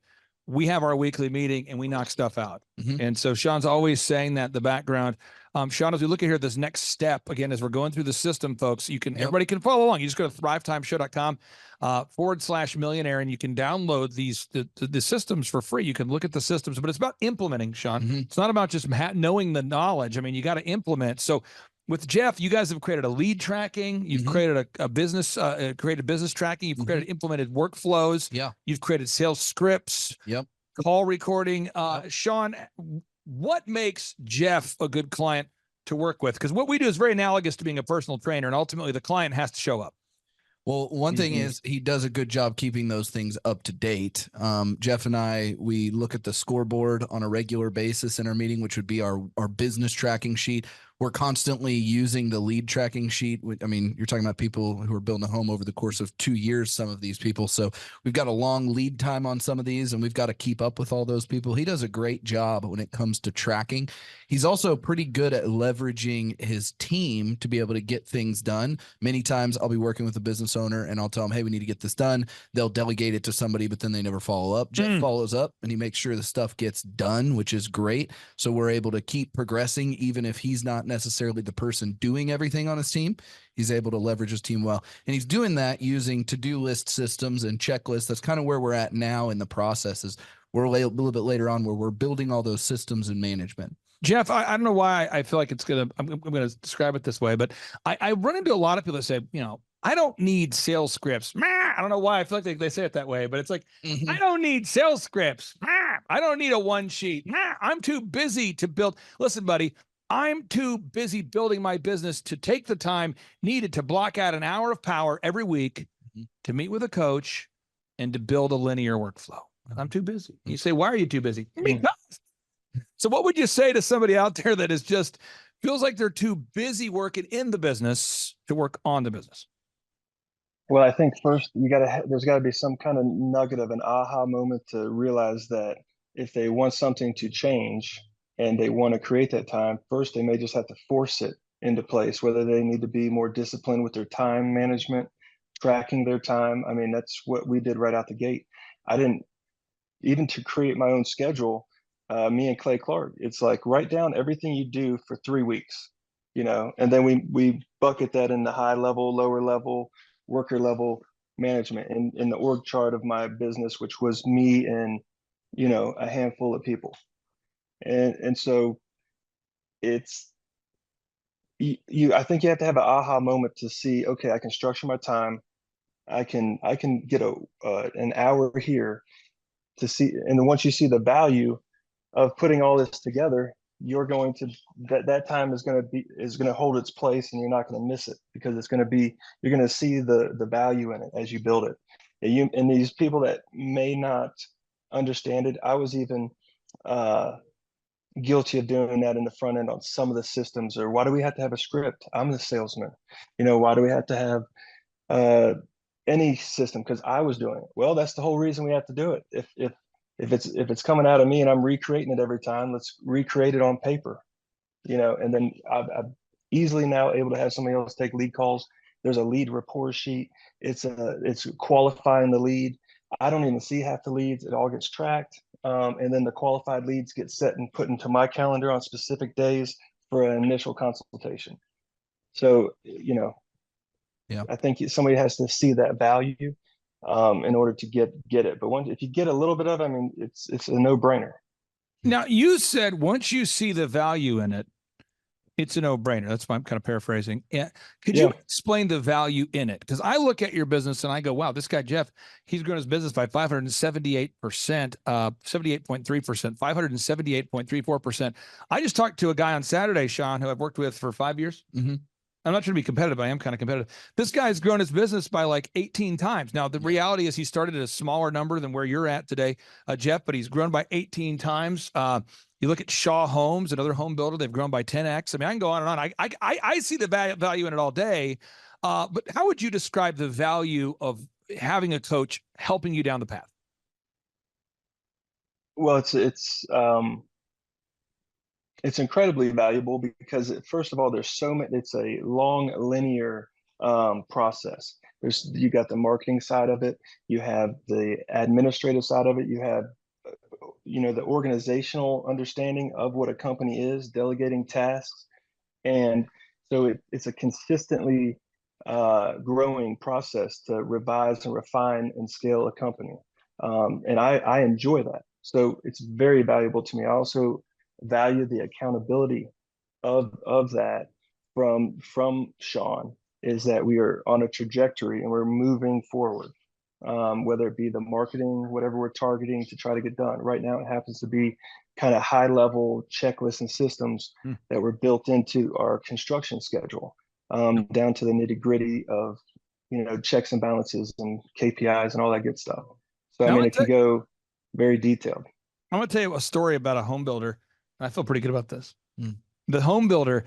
we have our weekly meeting and we knock stuff out. Mm-hmm. And so Sean's always saying that in the background. Sean, as we look at here, this next step, again, as we're going through the system, folks, everybody can follow along. You just go to thrivetimeshow.com /millionaire, and you can download the systems for free. You can look at the systems, but it's about implementing, Sean. Mm-hmm. It's not about just knowing the knowledge. I mean, you got to implement. So with Jeff, you guys have created a lead tracking. You've created a business, created business tracking. You've created implemented workflows. Yeah. You've created sales scripts. Yep. Call recording. Sean, what makes Jeff a good client to work with? Because what we do is very analogous to being a personal trainer, and ultimately the client has to show up. Well, one thing is he does a good job keeping those things up to date. Jeff and I, we look at the scoreboard on a regular basis in our meeting, which would be our business tracking sheet. We're constantly using the lead tracking sheet. I mean, you're talking about people who are building a home over the course of 2 years, some of these people. So we've got a long lead time on some of these, and we've got to keep up with all those people. He does a great job when it comes to tracking. He's also pretty good at leveraging his team to be able to get things done. Many times I'll be working with a business owner and I'll tell them, hey, we need to get this done. They'll delegate it to somebody, but then they never follow up. Jeff follows up and he makes sure the stuff gets done, which is great. So we're able to keep progressing, even if he's not necessarily the person doing everything on his team. He's able to leverage his team well. And he's doing that using to-do list systems and checklists. That's kind of where we're at now in the processes. We're a little bit later on where we're building all those systems and management. Jeff, I don't know why I feel like I'm going to describe it this way, but I run into a lot of people that say, I don't need sales scripts. I don't know why I feel like they say it that way, but it's like, I don't need sales scripts. I don't need a one sheet. I'm too busy to build. Listen, buddy, I'm too busy building my business to take the time needed to block out an hour of power every week to meet with a coach and to build a linear workflow. I'm too busy. You say, why are you too busy? Because. So what would you say to somebody out there that is just feels like they're too busy working in the business to work on the business? Well, I think first there's got to be some kind of nugget of an aha moment to realize that if they want something to change and they want to create that time, first they may just have to force it into place, whether they need to be more disciplined with their time management, tracking their time. I mean, that's what we did right out the gate. I didn't even to create my own schedule. Me and Clay Clark, it's like write down everything you do for 3 weeks, and then we bucket that in the high level, lower level, worker level management in the org chart of my business, which was me and a handful of people. And so it's I think you have to have an aha moment to see, okay, I can structure my time. I can get an hour here to see, and then once you see the value of putting all this together, you're going to that time is going to hold its place, and you're not going to miss it, because you're going to see the value in it as you build it. And these people that may not understand it, I was even guilty of doing that in the front end on some of the systems. Or why do we have to have a script? I'm the salesman. Why do we have to have any system? Because I was doing it. Well, that's the whole reason we have to do it. If it's coming out of me and I'm recreating it every time, let's recreate it on paper. And then I'm easily now able to have somebody else take lead calls. There's a lead rapport sheet. It's qualifying the lead. I don't even see half the leads. It all gets tracked. And then the qualified leads get set and put into my calendar on specific days for an initial consultation. So, yeah, I think somebody has to see that value in order to get it. But if you get a little bit of it, I mean, it's a no-brainer. Now, you said once you see the value in it, it's a no-brainer. That's why I'm kind of paraphrasing. Yeah. Could you explain the value in it? Because I look at your business and I go, wow, this guy, Jeff, he's grown his business by 578%, 78.3%, 578.34%. I just talked to a guy on Saturday, Sean, who I've worked with for 5 years. Mm-hmm. I'm not trying to be competitive. I am kind of competitive. This guy's grown his business by like 18 times. Now, the reality is he started at a smaller number than where you're at today, Jeff, but he's grown by 18 times. You look at Shaw Homes, another home builder, they've grown by 10x. I mean, I can go on and on. I see the value in it all day. But how would you describe the value of having a coach helping you down the path? Well, it's incredibly valuable because, first of all, there's so many. It's a long linear process. You got the marketing side of it, you have the administrative side of it, you have the organizational understanding of what a company is, delegating tasks, and so it's a consistently growing process to revise and refine and scale a company, and I enjoy that. So it's very valuable to me. I also value the accountability of that from Sean, is that we are on a trajectory and we're moving forward, whether it be the marketing, whatever we're targeting to try to get done. Right now, it happens to be kind of high level checklists and systems that were built into our construction schedule, down to the nitty gritty of, checks and balances and KPIs and all that good stuff. So, I mean, it can go very detailed. I'm going to tell you a story about a home builder. I feel pretty good about this. The home builder,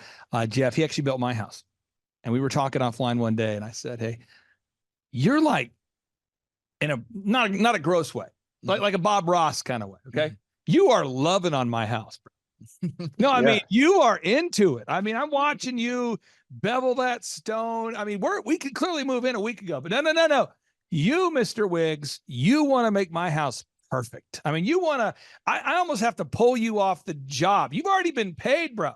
Jeff, he actually built my house. And we were talking offline one day, and I said, hey, you're like, in a not a gross way, like a Bob Ross kind of way, okay? You are loving on my house, bro. No, I mean, you are into it. I mean, I'm watching you bevel that stone. I mean, we could clearly move in a week ago, but no. You, Mr. Wiggs, you want to make my house perfect. I mean, you want to, I almost have to pull you off the job. You've already been paid, bro.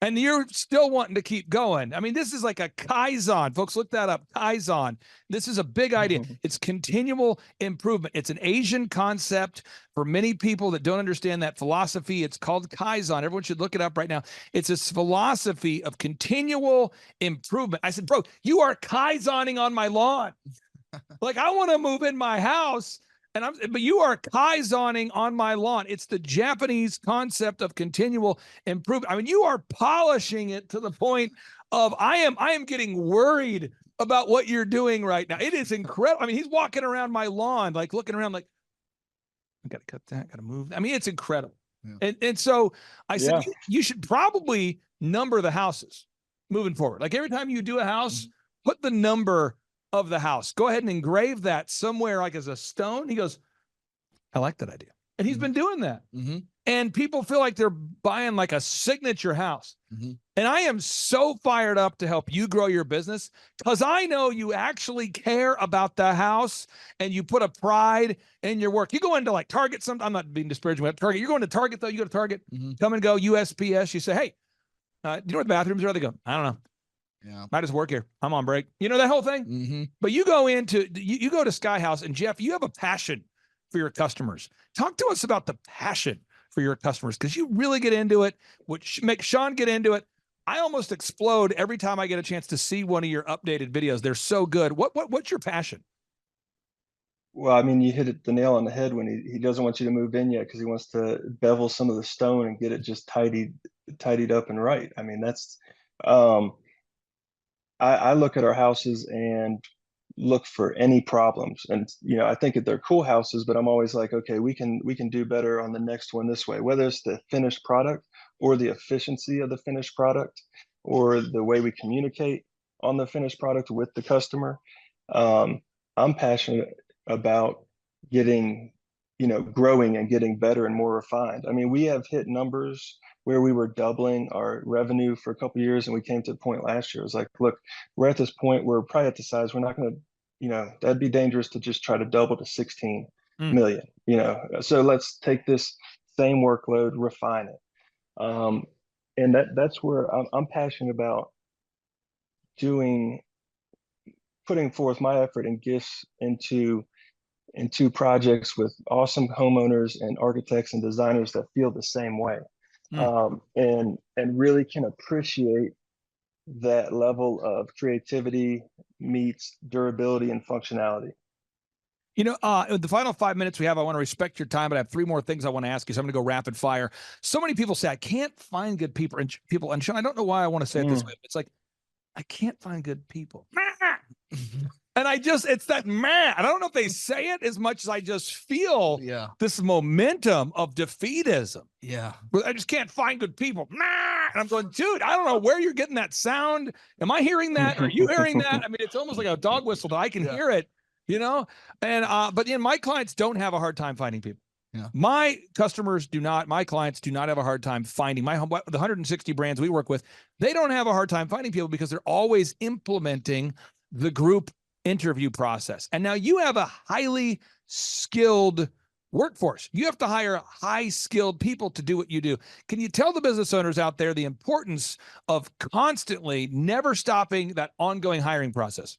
And you're still wanting to keep going. I mean, this is like a Kaizen. Folks, look that up. Kaizen. This is a big idea. It's continual improvement. It's an Asian concept for many people that don't understand that philosophy. It's called Kaizen. Everyone should look it up right now. It's this philosophy of continual improvement. I said, bro, you are Kaizening on my lawn. Like, I want to move in my house. But you are Kaizening on my lawn. It's the Japanese concept of continual improvement. I mean, you are polishing it to the point of I am getting worried about what you're doing right now. It is incredible. I mean, he's walking around my lawn, like looking around like, I got to cut that, got to move. I mean, it's incredible. Yeah. And so I said, you should probably number the houses moving forward. Like every time you do a house, put the number of the house. Go ahead and engrave that somewhere, like as a stone. He goes, I like that idea. And he's been doing that. And people feel like they're buying like a signature house. And I am so fired up to help you grow your business, because I know you actually care about the house and you put a pride in your work. You go into like Target, I'm not being disparaging about Target. You're going to Target though. You go to Target, come and go, USPS. You say, hey, do you know where the bathrooms are? They go, I don't know. Yeah, I just work here. I'm on break. You know that whole thing? But you go you go to Sky House, and Jeff, you have a passion for your customers. Talk to us about the passion for your customers? Because you really get into it, which makes Sean get into it. I almost explode every time I get a chance to see one of your updated videos. They're so good. What's your passion? Well, I mean, you hit the nail on the head when he doesn't want you to move in yet because he wants to bevel some of the stone and get it just tidied up and right. I mean, that's I look at our houses and look for any problems. And I think that they're cool houses, but I'm always like, okay, we can do better on the next one this way, whether it's the finished product or the efficiency of the finished product or the way we communicate on the finished product with the customer. I'm passionate about getting, growing and getting better and more refined. I mean, we have hit numbers where we were doubling our revenue for a couple of years, and we came to the point last year. It was like, look, we're at this point where we're probably at the size we're not going to, that'd be dangerous to just try to double to 16 million. So let's take this same workload, refine it, and that's where I'm passionate about putting forth my effort and gifts into projects with awesome homeowners and architects and designers that feel the same way. And really can appreciate that level of creativity meets durability and functionality. The final 5 minutes we have, I want to respect your time, but I have 3 more things I want to ask you. So I'm going to go rapid fire. So many people say, I can't find good people. And Sean, I don't know why I want to say it this way. But it's like, I can't find good people. And it's that man. I don't know if they say it as much as I just feel this momentum of defeatism. Yeah. I just can't find good people. And I'm going, dude, I don't know where you're getting that sound. Am I hearing that? Are you hearing that? I mean, it's almost like a dog whistle that I can hear it, And, but my clients don't have a hard time finding people. Yeah. My clients do not have a hard time finding the 160 brands we work with. They don't have a hard time finding people because they're always implementing the group interview process. And now you have a highly skilled workforce. You have to hire high skilled people to do what you do. Can you tell the business owners out there the importance of constantly never stopping that ongoing hiring process?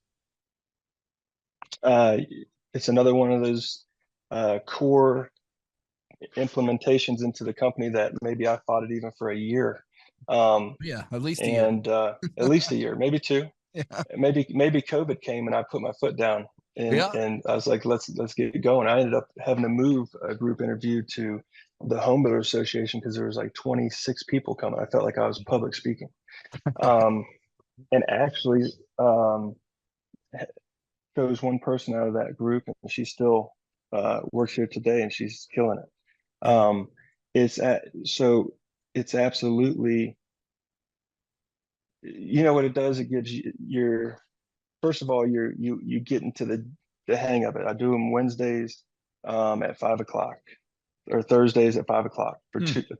It's another one of those core implementations into the company that maybe I fought it even for a year. At least a year. At least a year, maybe 2. Yeah. Maybe COVID came and I put my foot down and I was like, let's get it going. I ended up having to move a group interview to the Home Builder Association because there was like 26 people coming. I felt like I was public speaking. And actually chose one person out of that group, and she still works here today, and she's killing it. It's absolutely, what it does. It gives you first of all, you get into the hang of it. I do them Wednesdays at 5:00 or Thursdays at 5:00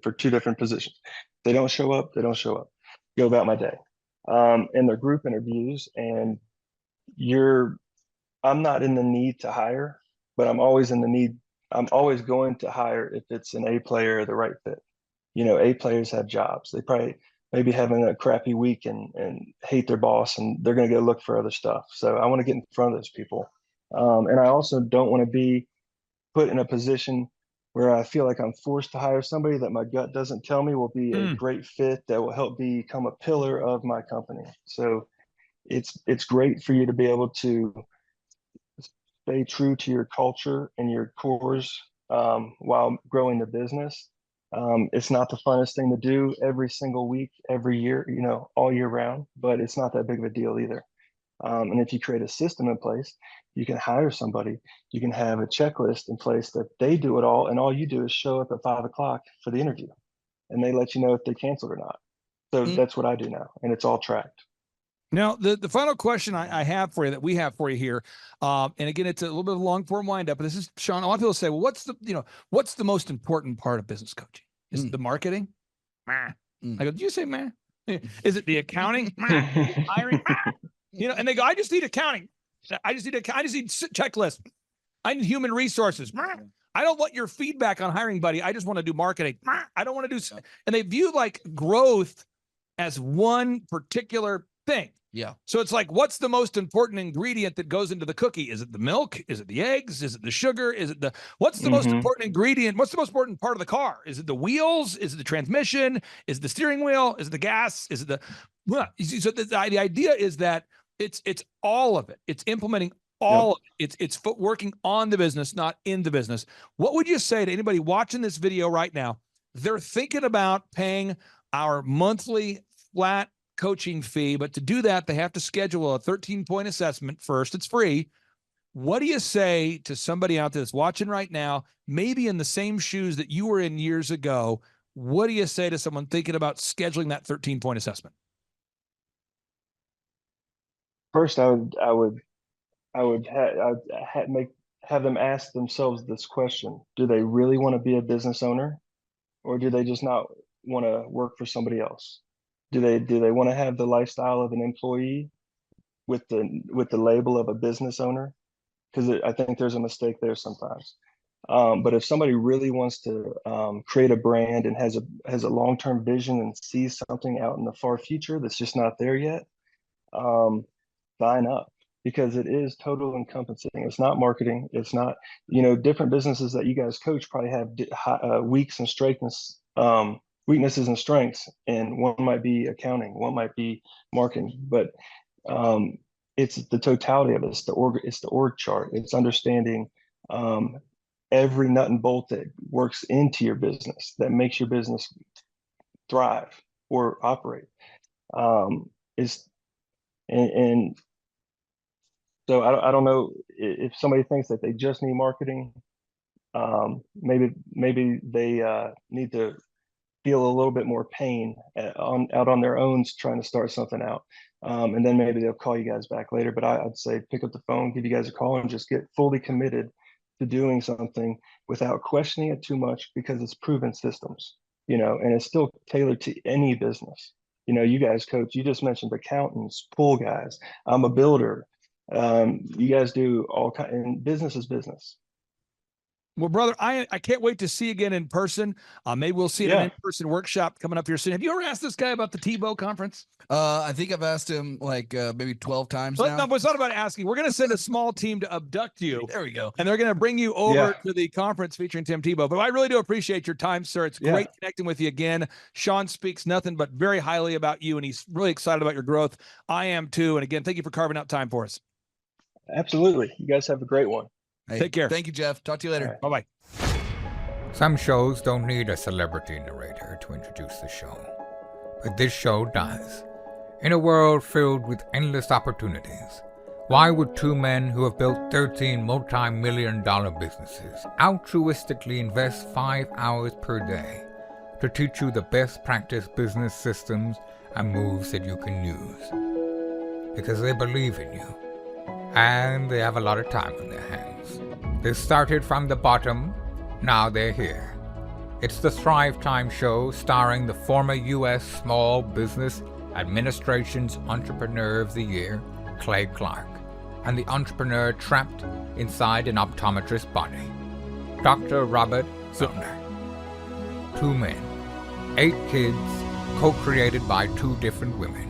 for 2 different positions. If they don't show up, they don't show up. Go about my day. And they're group interviews, and I'm not in the need to hire, but I'm always going to hire if it's an A player or the right fit. A players have jobs. They probably maybe having a crappy week and hate their boss, and they're going to go look for other stuff. So I want to get in front of those people. And I also don't want to be put in a position where I feel like I'm forced to hire somebody that my gut doesn't tell me will be a great fit that will help become a pillar of my company. So it's great for you to be able to stay true to your culture and your cores while growing the business. It's not the funnest thing to do every single week, every year, all year round, but it's not that big of a deal either. And if you create a system in place, you can hire somebody, you can have a checklist in place that they do it all. And all you do is show up at 5:00 for the interview, and they let you know if they canceled or not. So that's what I do now. And it's all tracked. Now, the final question I have for you, that we have for you here, and again, it's a little bit of a long form windup, but this is, Sean, a lot of people say, well, what's the most important part of business coaching? Is it the marketing? I go, did you say man? Is it the accounting? Hiring? And they go, I just need accounting. I just need checklist. I need human resources. I don't want your feedback on hiring, buddy. I just want to do marketing. I don't want to do, and they view like growth as one particular thing. Yeah. So it's like, what's the most important ingredient that goes into the cookie? Is it the milk? Is it the eggs? Is it the sugar? Is it what's the most important ingredient? What's the most important part of the car? Is it the wheels? Is it the transmission? Is it the steering wheel? Is it the gas? Is it so the idea is that it's all of it. It's implementing all of it. It's working on the business, not in the business. What would you say to anybody watching this video right now? They're thinking about paying our monthly flat coaching fee, but to do that, they have to schedule a 13-point assessment first. It's free. What do you say to somebody out there that's watching right now, maybe in the same shoes that you were in years ago? What do you say to someone thinking about scheduling that 13-point assessment? First, I would have them ask themselves this question: do they really want to be a business owner, or do they just not want to work for somebody else? Do they want to have the lifestyle of an employee with the label of a business owner? Because I think there's a mistake there sometimes. But if somebody really wants to create a brand and has a long-term vision and sees something out in the far future that's just not there yet, sign up, because it is total encompassing. It's not marketing. It's not, different businesses that you guys coach probably have weaknesses and strengths, and one might be accounting, one might be marketing, but it's the totality of it. It's the org chart. It's understanding every nut and bolt that works into your business, that makes your business thrive or operate. So I don't know if somebody thinks that they just need marketing. Maybe they need to feel a little bit more pain out on their own trying to start something out. And then maybe they'll call you guys back later. But I'd say pick up the phone, give you guys a call, and just get fully committed to doing something without questioning it too much, because it's proven systems, and it's still tailored to any business. You guys coach, you just mentioned accountants, pool guys. I'm a builder. You guys do all kinds, and business is business. Well, brother, I can't wait to see you again in person. Maybe we'll see it at an in-person workshop coming up here soon. Have you ever asked this guy about the Tebow conference? I think I've asked him maybe 12 times now. No, it's not about asking. We're going to send a small team to abduct you. There we go. And they're going to bring you over to the conference featuring Tim Tebow. But I really do appreciate your time, sir. It's great connecting with you again. Sean speaks nothing but very highly about you, and he's really excited about your growth. I am too. And again, thank you for carving out time for us. Absolutely. You guys have a great one. Hey, take care. Thank you, Jeff. Talk to you later. Bye-bye. Some shows don't need a celebrity narrator to introduce the show, but this show does. In a world filled with endless opportunities, why would two men who have built 13 multi-million-dollar businesses altruistically invest 5 hours per day to teach you the best practice business systems and moves that you can use? Because they believe in you, and they have a lot of time on their hands. They started from the bottom. Now they're here. It's the Thrivetime show, starring the former U.S. Small Business Administration's Entrepreneur of the Year, Clay Clark, and the entrepreneur trapped inside an optometrist's body, Dr. Robert Zillner. 2 men, 8 kids, co-created by 2 different women,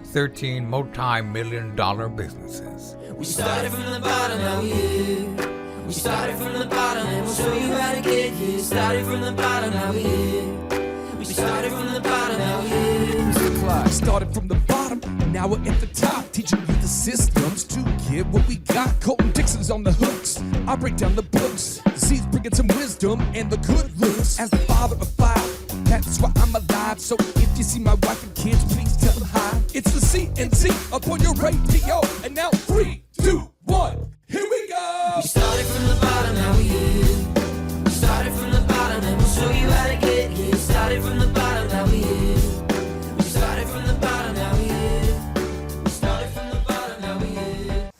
13 multi-million-dollar businesses. We started from the bottom, now we're here. We started from the bottom and we'll show you how to get here. Started from the bottom, now we're here. We started from the bottom, now we're here. Started from the bottom, now we're at the top, teaching you the systems to get what we got. Colton Dixon's on the hooks, I break down the books. Z's bringing some wisdom and the good looks. As the father of 5, that's why I'm alive. So if you see my wife and kids, please tell them hi. It's the CNC up on your radio, and now 3, 2, 1, here we go. We started from the bottom, now we're here. We started from the bottom and we'll show you how to get here. Started from the bottom, now we're here. We started from the bottom, now we're here. We started from the bottom, now we're here.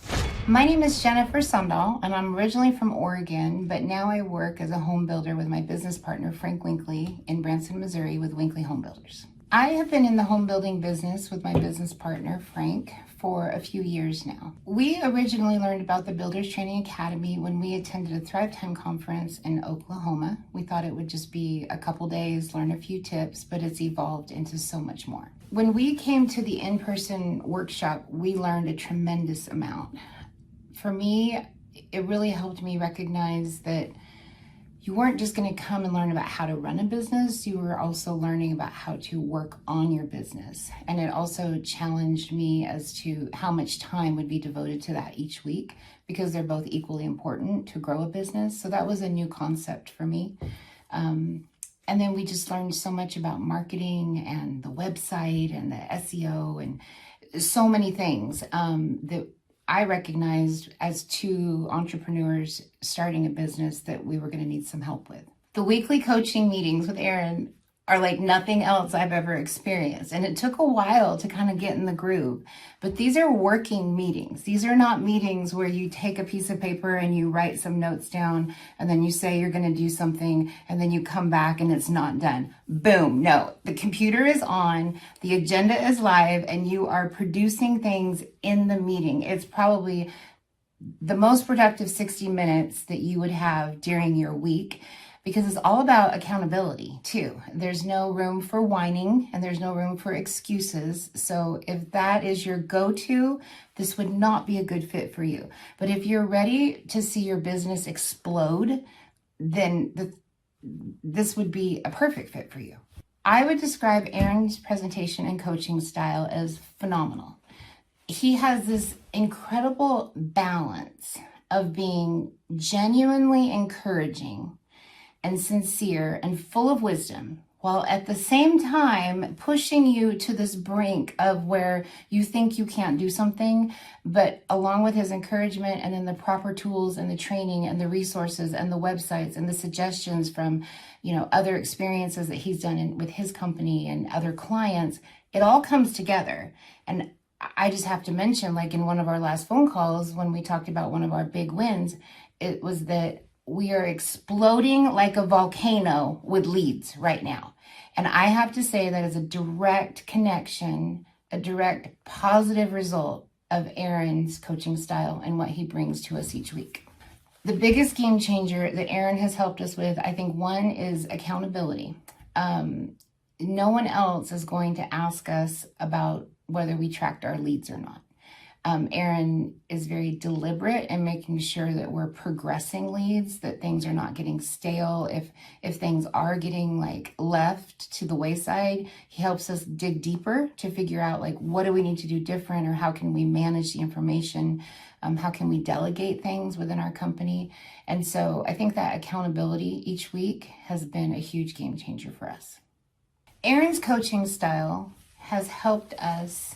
My name is Jennifer Sundahl, and I'm originally from Oregon, but now I work as a home builder with my business partner, Frank Winkley, in Branson, Missouri with Winkley Home Builders. I have been in the home building business with my business partner, Frank, for a few years now. We originally learned about the Builders Training Academy when we attended a Thrivetime conference in Oklahoma. We thought it would just be a couple days, learn a few tips, but it's evolved into so much more. When we came to the in-person workshop, we learned a tremendous amount. For me, it really helped me recognize that you weren't just going to come and learn about how to run a business, you were also learning about how to work on your business. And it also challenged me as to how much time would be devoted to that each week, because they're both equally important to grow a business. So that was a new concept for me. And then we just learned so much about marketing and the website and the SEO and so many things that I recognized as two entrepreneurs starting a business that we were going to need some help with. The weekly coaching meetings with Aaron are like nothing else I've ever experienced. And it took a while to kind of get in the groove. But these are working meetings. These are not meetings where you take a piece of paper and you write some notes down and then you say you're going to do something and then you come back and it's not done. Boom. No, the computer is on, the agenda is live, and you are producing things in the meeting. It's probably the most productive 60 minutes that you would have during your week, because it's all about accountability too. There's no room for whining and there's no room for excuses. So if that is your go-to, this would not be a good fit for you. But if you're ready to see your business explode, then this would be a perfect fit for you. I would describe Aaron's presentation and coaching style as phenomenal. He has this incredible balance of being genuinely encouraging and sincere and full of wisdom, while at the same time pushing you to this brink of where you think you can't do something. But along with his encouragement and then the proper tools and the training and the resources and the websites and the suggestions from, other experiences that he's done with his company and other clients, it all comes together. And I just have to mention, like in one of our last phone calls, when we talked about one of our big wins, it was that we are exploding like a volcano with leads right now. And I have to say that is a direct connection, a direct positive result of Aaron's coaching style and what he brings to us each week. The biggest game changer that Aaron has helped us with, I think one is accountability. No one else is going to ask us about whether we tracked our leads or not. Aaron is very deliberate in making sure that we're progressing leads, that things are not getting stale. If things are getting left to the wayside, he helps us dig deeper to figure out what do we need to do different, or how can we manage the information? How can we delegate things within our company? And so I think that accountability each week has been a huge game changer for us. Aaron's coaching style has helped us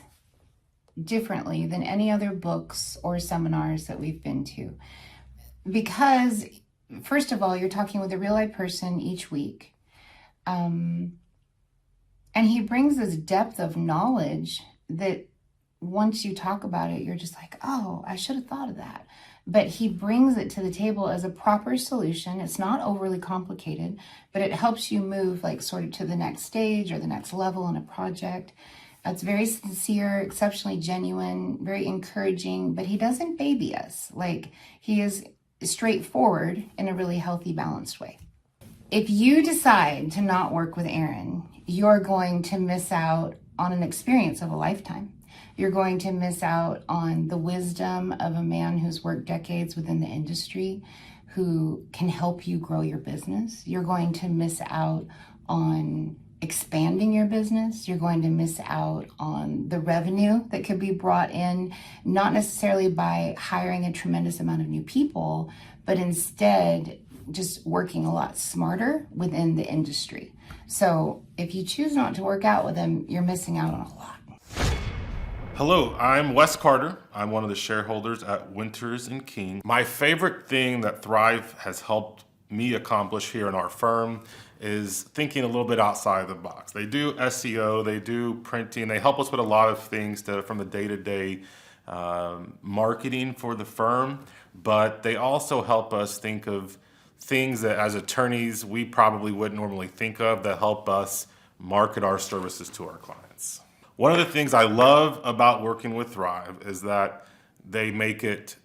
differently than any other books or seminars that we've been to. Because, first of all, you're talking with a real life person each week. And he brings this depth of knowledge that once you talk about it, you're just like, oh, I should have thought of that. But he brings it to the table as a proper solution. It's not overly complicated, but it helps you move sort of to the next stage or the next level in a project. It's very sincere, exceptionally genuine, very encouraging, but he doesn't baby us. He is straightforward in a really healthy, balanced way. If you decide to not work with Aaron, you're going to miss out on an experience of a lifetime. You're going to miss out on the wisdom of a man who's worked decades within the industry, who can help you grow your business. You're going to miss out on expanding your business. You're going to miss out on the revenue that could be brought in, not necessarily by hiring a tremendous amount of new people, but instead just working a lot smarter within the industry. So if you choose not to work out with him, you're missing out on a lot. Hello, I'm Wes Carter. I'm one of the shareholders at Winters & King. My favorite thing that Thrive has helped me accomplish here in our firm is thinking a little bit outside the box. They do SEO, they do printing, they help us with a lot of things from the day-to-day marketing for the firm, but they also help us think of things that as attorneys we probably wouldn't normally think of that help us market our services to our clients. One of the things I love about working with Thrive is that they make it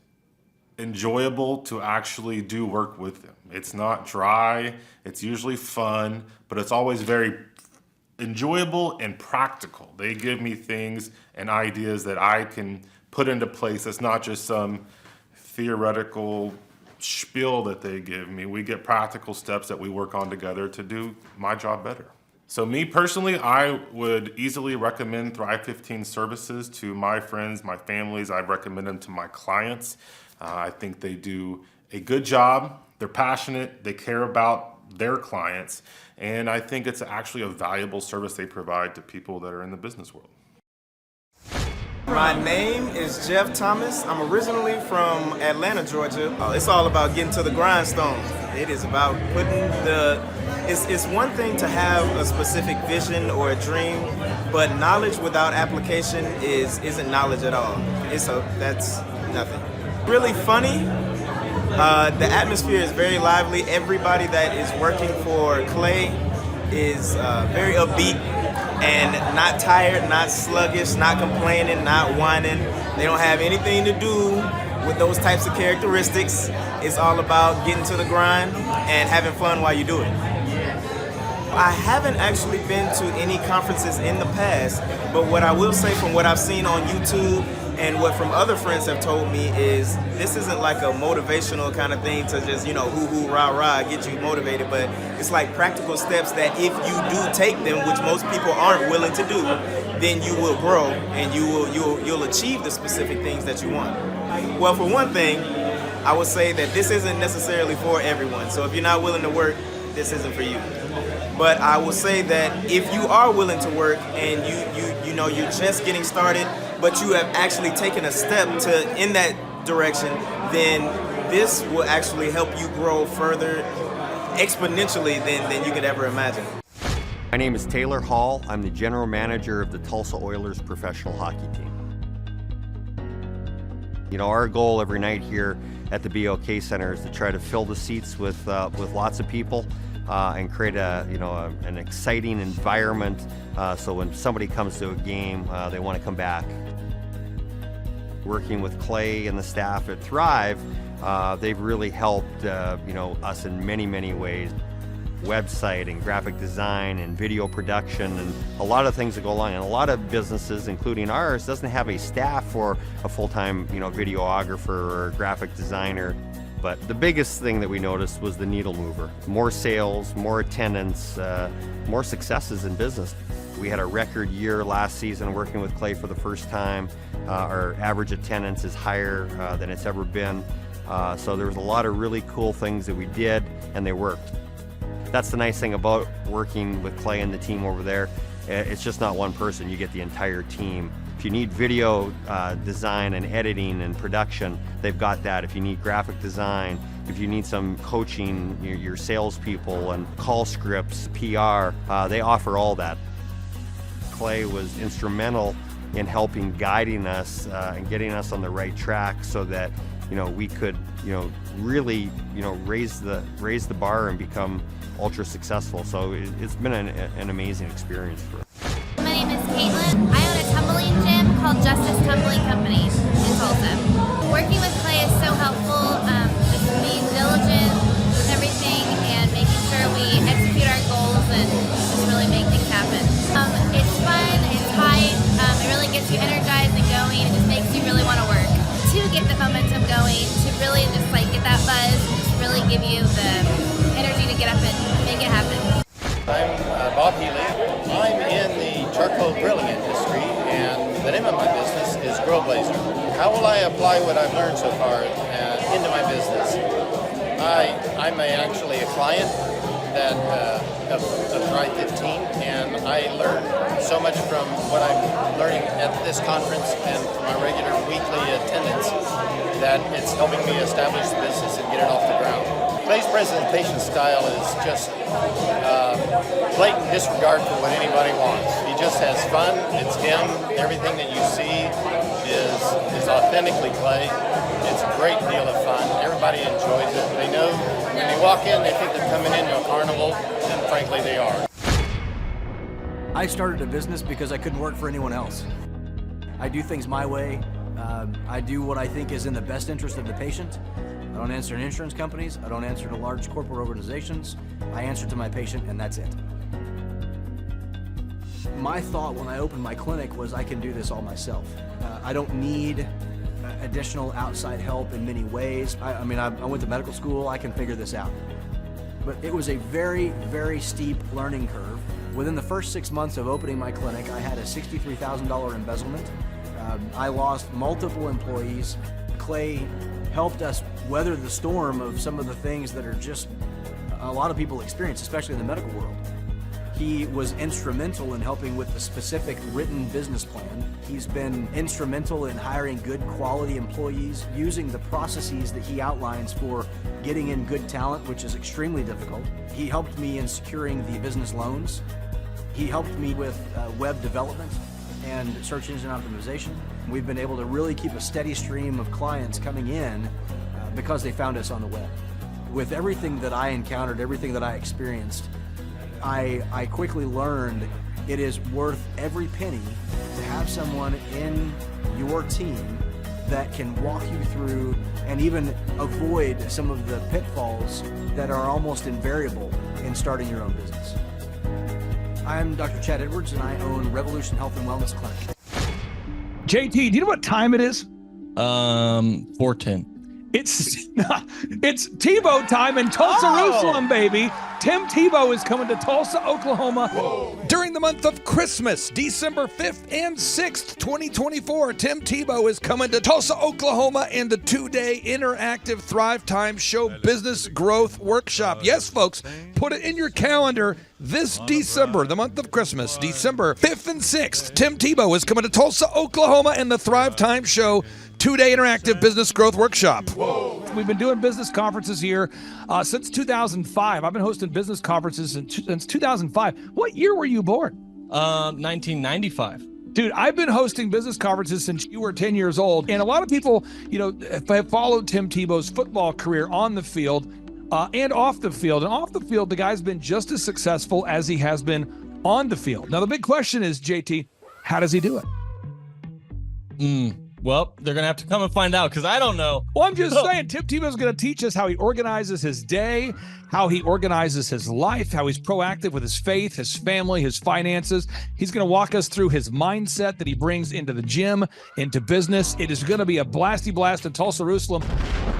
enjoyable to actually do work with them. It's not dry, it's usually fun, but it's always very enjoyable and practical. They give me things and ideas that I can put into place. It's not just some theoretical spiel that they give me. We get practical steps that we work on together to do my job better. So me personally, I would easily recommend Thrive 15 services to my friends, my families. I recommend them to my clients. I think they do a good job. They're passionate. They care about their clients. And I think it's actually a valuable service they provide to people that are in the business world. My name is Jeff Thomas. I'm originally from Atlanta, Georgia. It's all about getting to the grindstone. It is about putting it's one thing to have a specific vision or a dream, but knowledge without application isn't knowledge at all. That's nothing. Really funny. The atmosphere is very lively. Everybody that is working for Clay is very upbeat and not tired, not sluggish, not complaining, not whining. They don't have anything to do with those types of characteristics. It's all about getting to the grind and having fun while you do it. I haven't actually been to any conferences in the past, but what I will say from what I've seen on YouTube and what from other friends have told me is this isn't like a motivational kind of thing to just, hoo-hoo, rah-rah, get you motivated, but it's like practical steps that if you do take them, which most people aren't willing to do, then you will grow and you'll achieve the specific things that you want. Well, for one thing, I would say that this isn't necessarily for everyone. So if you're not willing to work, this isn't for you. But I will say that if you are willing to work and you're just getting started, but you have actually taken a step in that direction, then this will actually help you grow further exponentially than you could ever imagine. My name is Taylor Hall. I'm the general manager of the Tulsa Oilers professional hockey team. Our goal every night here at the BOK Center is to try to fill the seats with lots of people and create an exciting environment so when somebody comes to a game, they want to come back. Working with Clay and the staff at Thrive, they've really helped us in many, many ways. Website and graphic design and video production and a lot of things that go along. And a lot of businesses, including ours, doesn't have a staff for a full-time videographer or graphic designer. But the biggest thing that we noticed was the needle mover. More sales, more attendance, more successes in business. We had a record year last season working with Clay for the first time. Our average attendance is higher than it's ever been. So there was a lot of really cool things that we did, and they worked. That's the nice thing about working with Clay and the team over there. It's just not one person, you get the entire team. If you need video design and editing and production, they've got that. If you need graphic design, if you need some coaching, your salespeople and call scripts, PR, they offer all that. Clay was instrumental in helping guiding us and getting us on the right track so that we could really raise the bar and become ultra successful. So it's been an amazing experience for us. My name is Caitlin. I own a tumbling gym called Justice Tumbling Company in Tulsa. Working with Clay is so helpful, just being diligent with everything and making sure we execute our goals and just really make things happen. It's fun, it's hype, it really gets you energized and going, and just makes you really want to work. To get the momentum going, to really just get that buzz, just really give you the energy to get up and make it happen. I'm Bob Healy. I'm in the charcoal grilling industry, and the name of my business is Grill Blazer. How will I apply what I've learned so far into my business? I'm actually a client of Thrive 15, and I learned so much from what I'm learning at this conference and from my regular weekly attendance that it's helping me establish the business and get it off the ground. Clay's presentation style is just blatant disregard for what anybody wants. He just has fun. It's him. Everything that you see is authentically Clay. It's a great deal of fun. Everybody enjoys it. They know when they walk in, they think they're coming into a carnival, and frankly, they are. I started a business because I couldn't work for anyone else. I do things my way. I do what I think is in the best interest of the patient. I don't answer to insurance companies. I don't answer to large corporate organizations. I answer to my patient, and that's it. My thought when I opened my clinic was I can do this all myself. I don't need additional outside help in many ways. I went to medical school, I can figure this out. But it was a very, very steep learning curve. Within the first 6 months of opening my clinic, I had a $63,000 embezzlement. I lost multiple employees. Clay helped us weather the storm of some of the things that are just a lot of people experience, especially in the medical world. He was instrumental in helping with the specific written business plan. He's been instrumental in hiring good quality employees, using the processes that he outlines for getting in good talent, which is extremely difficult. He helped me in securing the business loans. He helped me with web development and search engine optimization. We've been able to really keep a steady stream of clients coming in because they found us on the web. With everything that I encountered, everything that I experienced, I quickly learned it is worth every penny to have someone in your team that can walk you through and even avoid some of the pitfalls that are almost invariable in starting your own business. I'm Dr. Chad Edwards, and I own Revolution Health and Wellness Clinic. JT, do you know what time it is? 4:10. It's Tebow time in Tulsa, Jerusalem, baby. Tim Tebow is coming to Tulsa, Oklahoma. Whoa. During the month of Christmas, December 5th and 6th, 2024, Tim Tebow is coming to Tulsa, Oklahoma in the 2-day interactive Thrivetime Show Business Growth Workshop. Yes, folks, put it in your calendar. This December, the month of Christmas, December 5th and 6th, Tim Tebow is coming to Tulsa, Oklahoma in the Thrivetime Show 2-day interactive business growth workshop. Whoa. We've been doing business conferences here since 2005. I've been hosting business conferences since 2005. What year were you born? 1995. Dude, I've been hosting business conferences since you were 10 years old. And a lot of people, have followed Tim Tebow's football career on the field and off the field. And off the field, the guy's been just as successful as he has been on the field. Now, the big question is, JT, how does he do it? Well, they're going to have to come and find out because I don't know. Well, I'm just saying, Tim Tebow is going to teach us how he organizes his day, how he organizes his life, how he's proactive with his faith, his family, his finances. He's going to walk us through his mindset that he brings into the gym, into business. It is going to be a blasty blast in Tulsa, Jerusalem.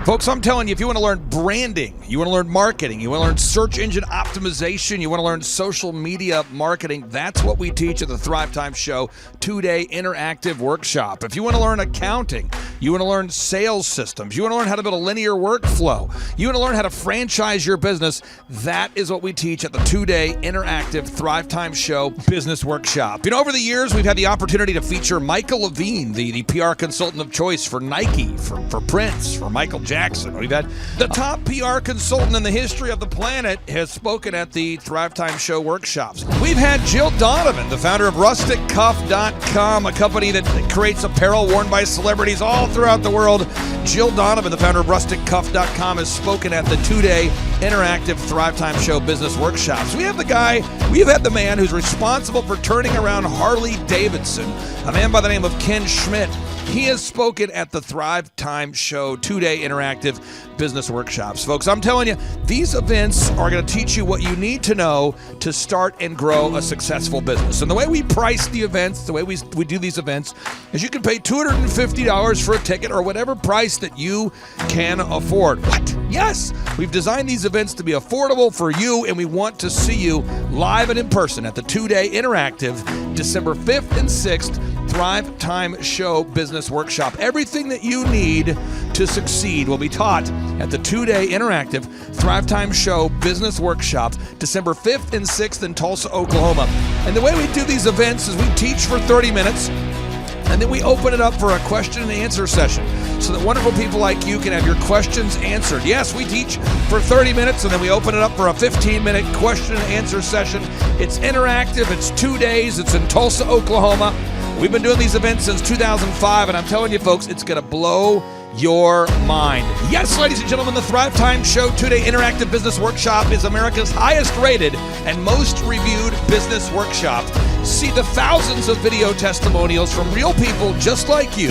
Folks, I'm telling you, if you want to learn branding, you want to learn marketing, you want to learn search engine optimization, you want to learn social media marketing, that's what we teach at the Thrivetime Show 2-day interactive workshop. If you want to learn accounting, you want to learn sales systems, you want to learn how to build a linear workflow, you want to learn how to franchise your business, that is what we teach at the 2-day interactive Thrivetime Show business workshop. Over the years, we've had the opportunity to feature Michael Levine, the PR consultant of choice for Nike, for Prince, for Michael Jackson. We've had the top PR consultant in the history of the planet has spoken at the Thrivetime Show workshops. We've had Jill Donovan, the founder of RusticCuff.com, a company that creates apparel worn by celebrities all throughout the world. Jill Donovan, the founder of RusticCuff.com, has spoken at the 2-day interactive Thrivetime Show business workshops. We have had the man who's responsible for turning around Harley Davidson, a man by the name of Ken Schmidt. He has spoken at the Thrivetime Show 2-day interactive business workshops. Folks, I'm telling you, these events are going to teach you what you need to know to start and grow a successful business. And the way we price the events, the way we do these events, is you can pay $250 for a ticket or whatever price that you can afford. What? Yes, we've designed these events to be affordable for you, and we want to see you live and in person at the 2-day interactive December 5th and 6th Thrivetime Show Business Workshop. Everything that you need to succeed will be taught at the 2-day interactive Thrivetime Show Business Workshop, December 5th and 6th in Tulsa, Oklahoma. And the way we do these events is we teach for 30 minutes, and then we open it up for a question and answer session so that wonderful people like you can have your questions answered. Yes, we teach for 30 minutes, and then we open it up for a 15-minute question and answer session. It's interactive. It's 2 days. It's in Tulsa, Oklahoma. We've been doing these events since 2005, and I'm telling you, folks, it's going to blow your mind. Yes, ladies and gentlemen, the Thrivetime Show 2-day interactive business workshop is America's highest rated and most reviewed business workshop. See the thousands of video testimonials from real people just like you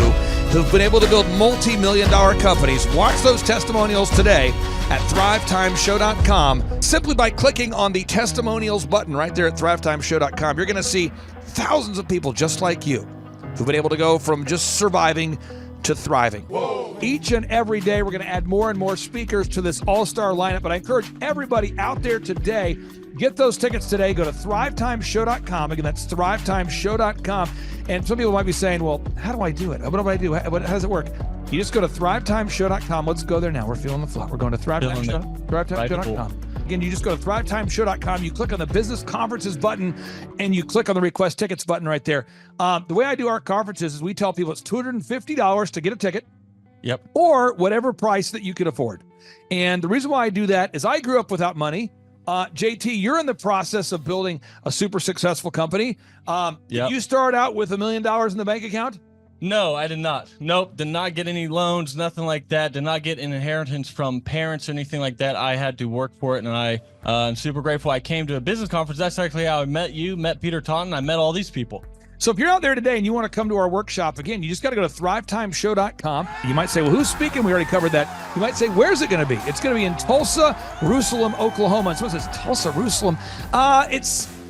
who've been able to build multi-million-dollar companies. Watch those testimonials today at thrivetimeshow.com. Simply by clicking on the testimonials button right there at thrivetimeshow.com, you're going to see thousands of people just like you who've been able to go from just surviving to thriving. Whoa. Each and every day, we're going to add more and more speakers to this all-star lineup, but I encourage everybody out there today, get those tickets today. Go to thrivetimeshow.com. Again, that's thrivetimeshow.com. And some people might be saying, well, how do I do it? What do I do? How does it work? You just go to thrivetimeshow.com. Let's go there now. We're feeling the flow. We're going to thrivetimeshow.com. Again, you just go to thrivetimeshow.com. You click on the business conferences button, and you click on the request tickets button right there. The way I do our conferences is we tell people it's $250 to get a ticket. Yep. Or whatever price that you can afford. And the reason why I do that is I grew up without money. JT, you're in the process of building a super successful company. Did you start out with $1 million in the bank account? No, I did not. Nope, did not get any loans, nothing like that. Did not get an inheritance from parents or anything like that. I had to work for it, and I'm super grateful. I came to a business conference. That's actually how I met you, met Peter Taunton. I met all these people. So if you're out there today and you want to come to our workshop, again, you just got to go to thrivetimeshow.com. You might say, well, who's speaking? We already covered that. You might say, where's it going to be? It's going to be in Tulsa, Jerusalem, Oklahoma. And someone says, Tulsa, Jerusalem.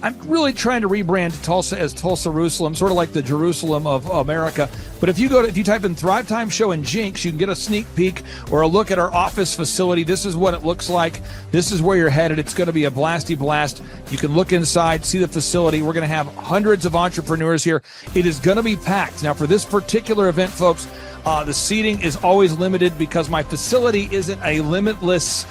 I'm really trying to rebrand Tulsa as Tulsa, Jerusalem, sort of like the Jerusalem of America. But if you type in Thrivetime Show and Jinx, you can get a sneak peek or a look at our office facility. This is what it looks like. This is where you're headed. It's going to be a blasty blast. You can look inside, see the facility. We're going to have hundreds of entrepreneurs here. It is going to be packed. Now, for this particular event, folks, the seating is always limited because my facility isn't a limitless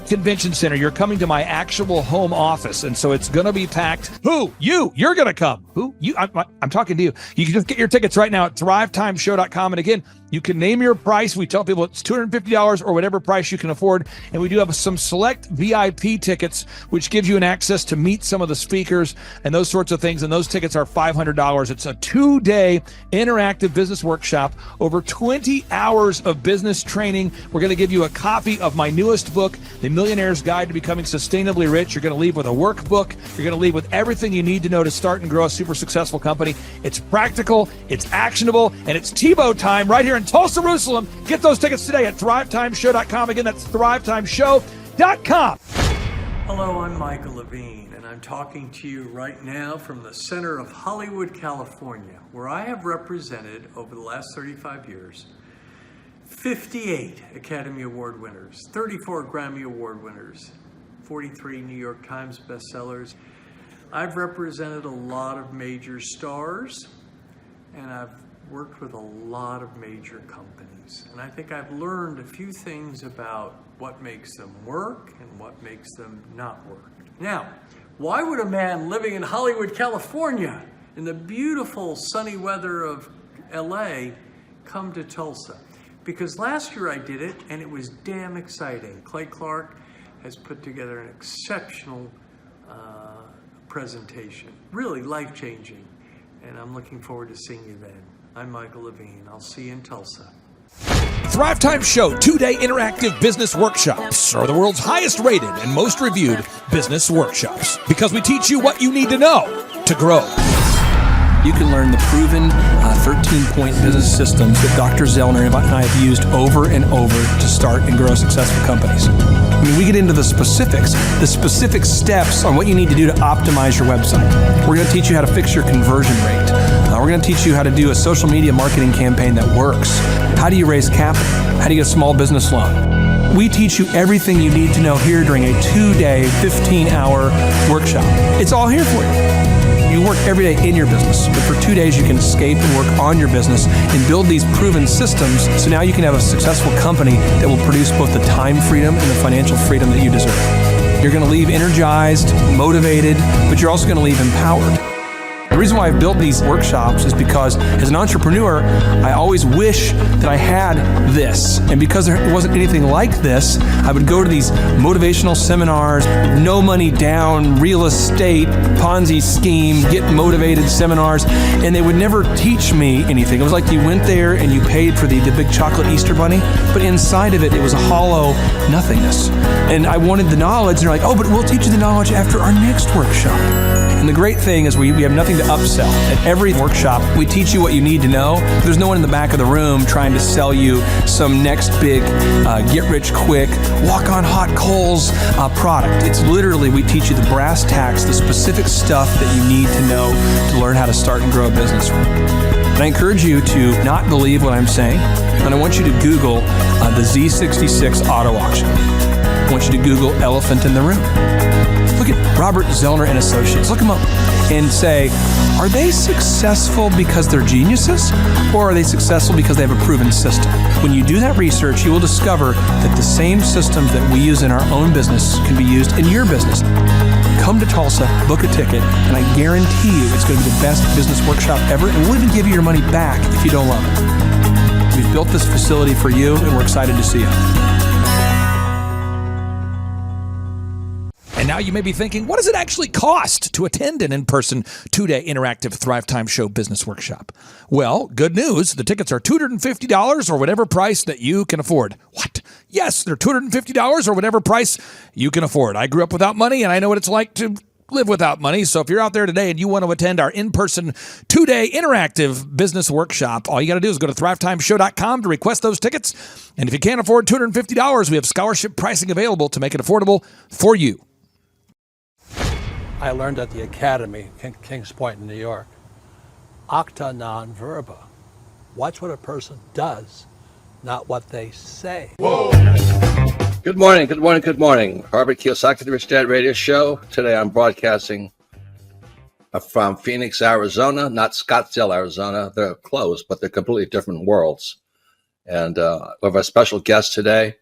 convention center. You're coming to my actual home office, and so it's going to be packed. Who? You're going to come. Who? You? I'm talking to you. You can just get your tickets right now at thrivetimeshow.com. And again, you can name your price. We tell people it's $250 or whatever price you can afford. And we do have some select VIP tickets, which gives you an access to meet some of the speakers and those sorts of things. And those tickets are $500. It's a 2-day interactive business workshop, over 20 hours of business training. We're going to give you a copy of my newest book, The Millionaire's Guide to Becoming Sustainably Rich. You're going to leave with a workbook. You're going to leave with everything you need to know to start and grow a super successful company. It's practical, it's actionable, and it's Tebow time right here in Tulsa, Jerusalem. Get those tickets today at thrivetimeshow.com. Again, that's thrivetimeshow.com. Hello, I'm Michael Levine, and I'm talking to you right now from the center of Hollywood, California, where I have represented over the last 35 years 58 Academy Award winners, 34 Grammy Award winners, 43 New York Times bestsellers. I've represented a lot of major stars, and I've worked with a lot of major companies. And I think I've learned a few things about what makes them work and what makes them not work. Now, why would a man living in Hollywood, California, in the beautiful sunny weather of LA, come to Tulsa? Because last year I did it, and it was damn exciting. Clay Clark has put together an exceptional presentation, really life-changing, and I'm looking forward to seeing you then. I'm Michael Levine. I'll see you in Tulsa. Thrivetime Show 2-day interactive business workshops are the world's highest rated and most reviewed business workshops because we teach you what you need to know to grow. You can learn the proven 13-point business systems that Dr. Zellner and I have used over and over to start and grow successful companies. I mean, we get into the specific steps on what you need to do to optimize your website. We're going to teach you how to fix your conversion rate. We're going to teach you how to do a social media marketing campaign that works. How do you raise capital? How do you get a small business loan? We teach you everything you need to know here during a 2-day, 15-hour workshop. It's all here for you. You work every day in your business, but for 2 days you can escape and work on your business and build these proven systems so now you can have a successful company that will produce both the time freedom and the financial freedom that you deserve. You're going to leave energized, motivated, but you're also going to leave empowered. The reason why I've built these workshops is because as an entrepreneur, I always wish that I had this. And because there wasn't anything like this, I would go to these motivational seminars, no money down, real estate, Ponzi scheme, get motivated seminars, and they would never teach me anything. It was like you went there and you paid for the big chocolate Easter bunny, but inside of it, it was a hollow nothingness. And I wanted the knowledge, and they're like, oh, but we'll teach you the knowledge after our next workshop. And the great thing is we have nothing to upsell. At every workshop, we teach you what you need to know. There's no one in the back of the room trying to sell you some next big get-rich-quick, walk-on-hot-coals product. It's literally, we teach you the brass tacks, the specific stuff that you need to know to learn how to start and grow a business. And I encourage you to not believe what I'm saying, and I want you to Google the Z66 auto auction. I want you to Google elephant in the room. Look at Robert Zellner and Associates. Look them up and say, are they successful because they're geniuses, or are they successful because they have a proven system? When you do that research, you will discover that the same systems that we use in our own business can be used in your business. Come to Tulsa, book a ticket, and I guarantee you it's going to be the best business workshop ever, and we'll even give you your money back if you don't love it. We've built this facility for you, and we're excited to see you. And now you may be thinking, what does it actually cost to attend an in-person 2-day interactive Thrivetime Show business workshop? Well, good news. The tickets are $250 or whatever price that you can afford. What? Yes, they're $250 or whatever price you can afford. I grew up without money, and I know what it's like to live without money. So if you're out there today and you want to attend our in-person 2-day interactive business workshop, all you got to do is go to thrivetimeshow.com to request those tickets. And if you can't afford $250, we have scholarship pricing available to make it affordable for you. I learned at the Academy, Kings Point in New York. Acta non verba. Watch what a person does, not what they say. Whoa. Good morning, good morning, good morning. Robert Kiyosaki, the Rich Dad Radio Show. Today I'm broadcasting from Phoenix, Arizona, not Scottsdale, Arizona. They're close, but they're completely different worlds. And we have a special guest today.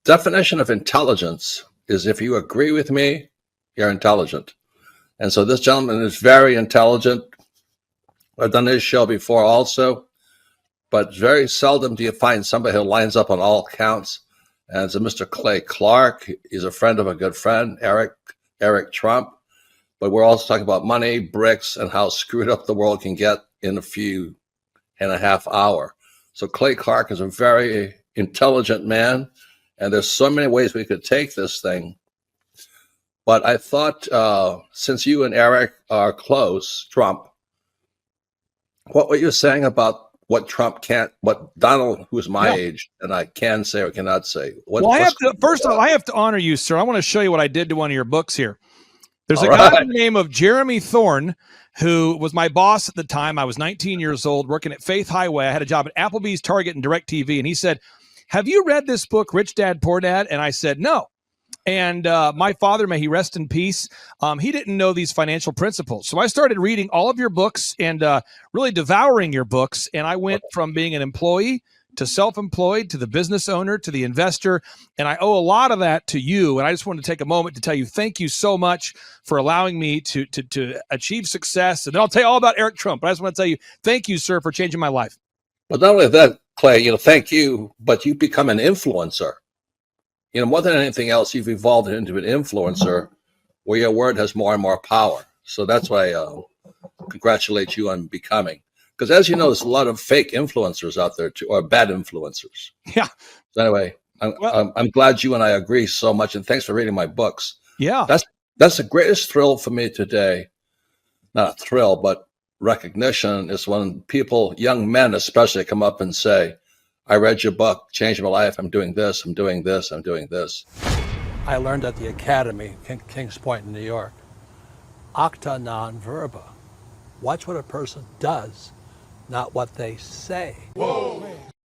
Definition of intelligence is if you agree with me, you're intelligent. And so this gentleman is very intelligent. I've done this show before also, but very seldom do you find somebody who lines up on all counts. And it's a Mr. Clay Clark. He's a friend of a good friend, Eric Trump. But we're also talking about money, bricks, and how screwed up the world can get in a few and a half hours. So Clay Clark is a very intelligent man, and there's so many ways we could take this thing. But I thought, since you and Eric are close, Trump, what were you saying about what Trump can't, what Donald, who's my age, and I can say or cannot say? Well, I have to, first of all, I have to honor you, sir. I want to show you what I did to one of your books here. There's a guy by the name of Jeremy Thorne, who was my boss at the time. I was 19 years old, working at Faith Highway. I had a job at Applebee's, Target, and DirecTV. And he said, have you read this book, Rich Dad, Poor Dad? And I said, no. And my father, may he rest in peace, he didn't know these financial principles. So I started reading all of your books and really devouring your books. And I went from being an employee to self-employed to the business owner to the investor. And I owe a lot of that to you. And I just wanted to take a moment to tell you thank you so much for allowing me to achieve success. And then I'll tell you all about Eric Trump. But I just want to tell you thank you, sir, for changing my life. But not only that, Clay, thank you, but you become an influencer. More than anything else, you've evolved into an influencer where your word has more and more power. So that's why I congratulate you on becoming. Because as you know, there's a lot of fake influencers out there, too, or bad influencers. Yeah. So anyway, I'm glad you and I agree so much. And thanks for reading my books. Yeah. That's the greatest thrill for me today. Not a thrill, but recognition is when people, young men especially, come up and say, I read your book, changed my life. I'm doing this, I'm doing this, I'm doing this. I learned at the Academy, Kings Point in New York. Acta non verba. Watch what a person does, not what they say. Whoa.